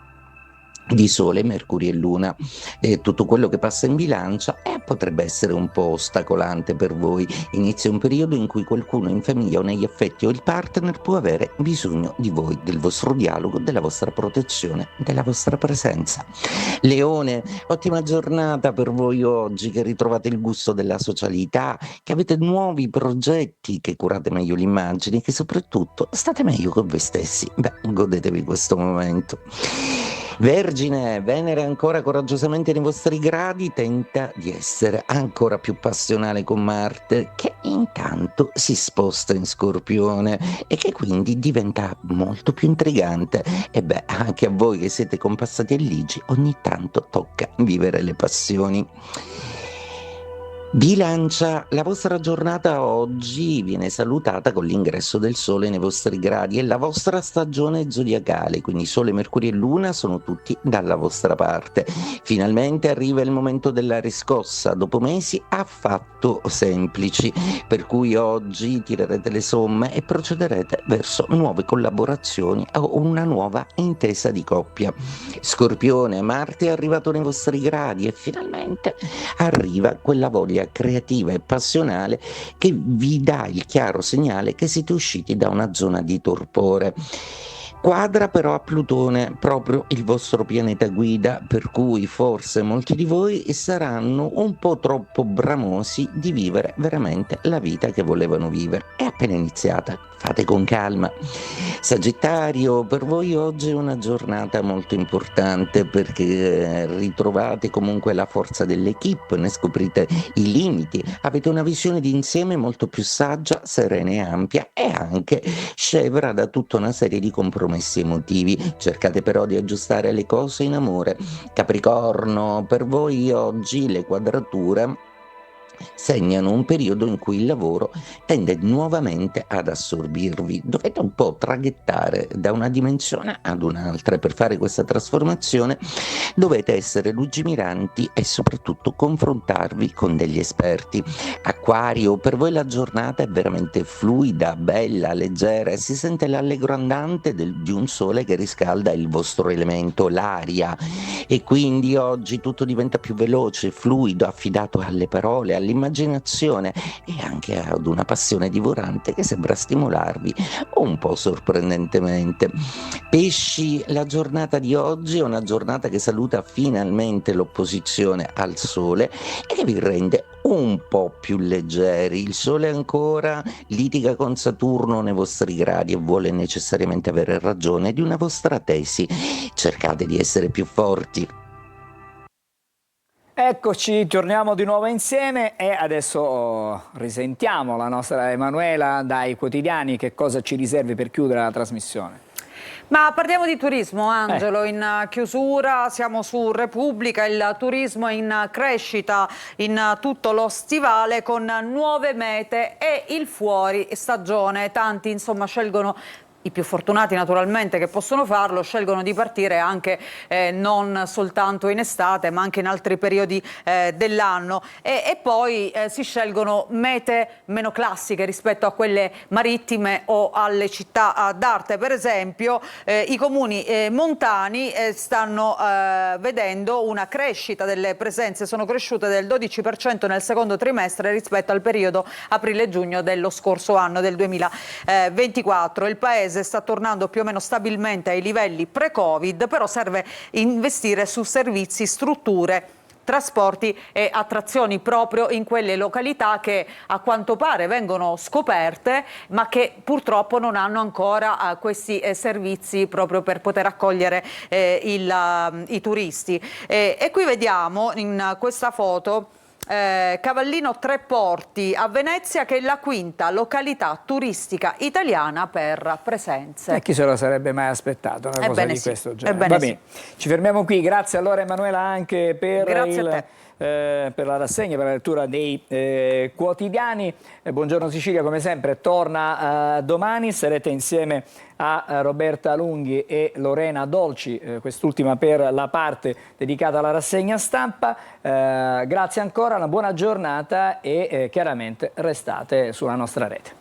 Speaker 21: di Sole, Mercurio e Luna, e tutto quello che passa in Bilancia potrebbe essere un po' ostacolante per voi. Inizia un periodo in cui qualcuno in famiglia o negli affetti o il partner può avere bisogno di voi, del vostro dialogo, della vostra protezione, della vostra presenza. Leone, ottima giornata per voi oggi, che ritrovate il gusto della socialità, che avete nuovi progetti, che curate meglio l'immagine, che soprattutto state meglio con voi stessi. Godetevi questo momento. Vergine, Venere ancora coraggiosamente nei vostri gradi, tenta di essere ancora più passionale con Marte, che intanto si sposta in Scorpione e che quindi diventa molto più intrigante. E anche a voi che siete compassati e ligi, ogni tanto tocca vivere le passioni. Bilancia, la vostra giornata oggi viene salutata con l'ingresso del Sole nei vostri gradi e la vostra stagione zodiacale, quindi Sole, Mercurio e Luna sono tutti dalla vostra parte. Finalmente arriva il momento della riscossa, dopo mesi affatto semplici, per cui oggi tirerete le somme e procederete verso nuove collaborazioni o una nuova intesa di coppia. Scorpione, Marte è arrivato nei vostri gradi e finalmente arriva quella voglia creativa e passionale che vi dà il chiaro segnale che siete usciti da una zona di torpore. Quadra però a Plutone, proprio il vostro pianeta guida, per cui forse molti di voi saranno un po' troppo bramosi di vivere veramente la vita che volevano vivere. È appena iniziata, fate con calma. Sagittario, per voi oggi è una giornata molto importante perché ritrovate comunque la forza dell'equipe, ne scoprite i limiti, avete una visione di insieme molto più saggia, serena e ampia e anche scevra da tutta una serie di compromessi emotivi. Cercate però di aggiustare le cose in amore. Capricorno, per voi oggi le quadrature segnano un periodo in cui il lavoro tende nuovamente ad assorbirvi. Dovete un po' traghettare da una dimensione ad un'altra e per fare questa trasformazione dovete essere lungimiranti e soprattutto confrontarvi con degli esperti. Acquario, per voi la giornata è veramente fluida, bella, leggera e si sente l'allegro andante di un sole che riscalda il vostro elemento, l'aria, e quindi oggi tutto diventa più veloce, fluido, affidato alle parole, all'immaginazione e anche ad una passione divorante che sembra stimolarvi un po' sorprendentemente. Pesci, la giornata di oggi è una giornata che saluta finalmente l'opposizione al Sole e che vi rende un po' più leggeri. Il Sole ancora litiga con Saturno nei vostri gradi e vuole necessariamente avere ragione di una vostra tesi. Cercate di essere più forti.
Speaker 1: Eccoci, torniamo di nuovo insieme e adesso risentiamo la nostra Emanuela dai quotidiani. Che cosa ci riservi per chiudere la trasmissione?
Speaker 2: Ma parliamo di turismo, Angelo, in chiusura, siamo su Repubblica, il turismo è in crescita in tutto lo stivale con nuove mete e il fuori stagione. Tanti insomma scelgono I più fortunati naturalmente che possono farlo scelgono di partire anche non soltanto in estate ma anche in altri periodi dell'anno e poi si scelgono mete meno classiche rispetto a quelle marittime o alle città d'arte. Per esempio i comuni montani stanno vedendo una crescita delle presenze, sono cresciute del 12% nel secondo trimestre rispetto al periodo aprile-giugno dello scorso anno, del 2024. Il paese sta tornando più o meno stabilmente ai livelli pre-Covid, però serve investire su servizi, strutture, trasporti e attrazioni proprio in quelle località che a quanto pare vengono scoperte ma che purtroppo non hanno ancora questi servizi proprio per poter accogliere i turisti. E qui vediamo in questa foto Cavallino Tre Porti a Venezia, che è la quinta località turistica italiana per presenze.
Speaker 1: E chi se lo sarebbe mai aspettato una cosa di questo genere?
Speaker 2: Ebbene
Speaker 1: Va bene. Ci fermiamo qui, grazie allora Emanuela anche per per la rassegna, per la lettura dei quotidiani. Buongiorno Sicilia come sempre torna domani, sarete insieme a Roberta Lunghi e Lorena Dolci, quest'ultima per la parte dedicata alla rassegna stampa. Grazie ancora, una buona giornata e chiaramente restate sulla nostra rete.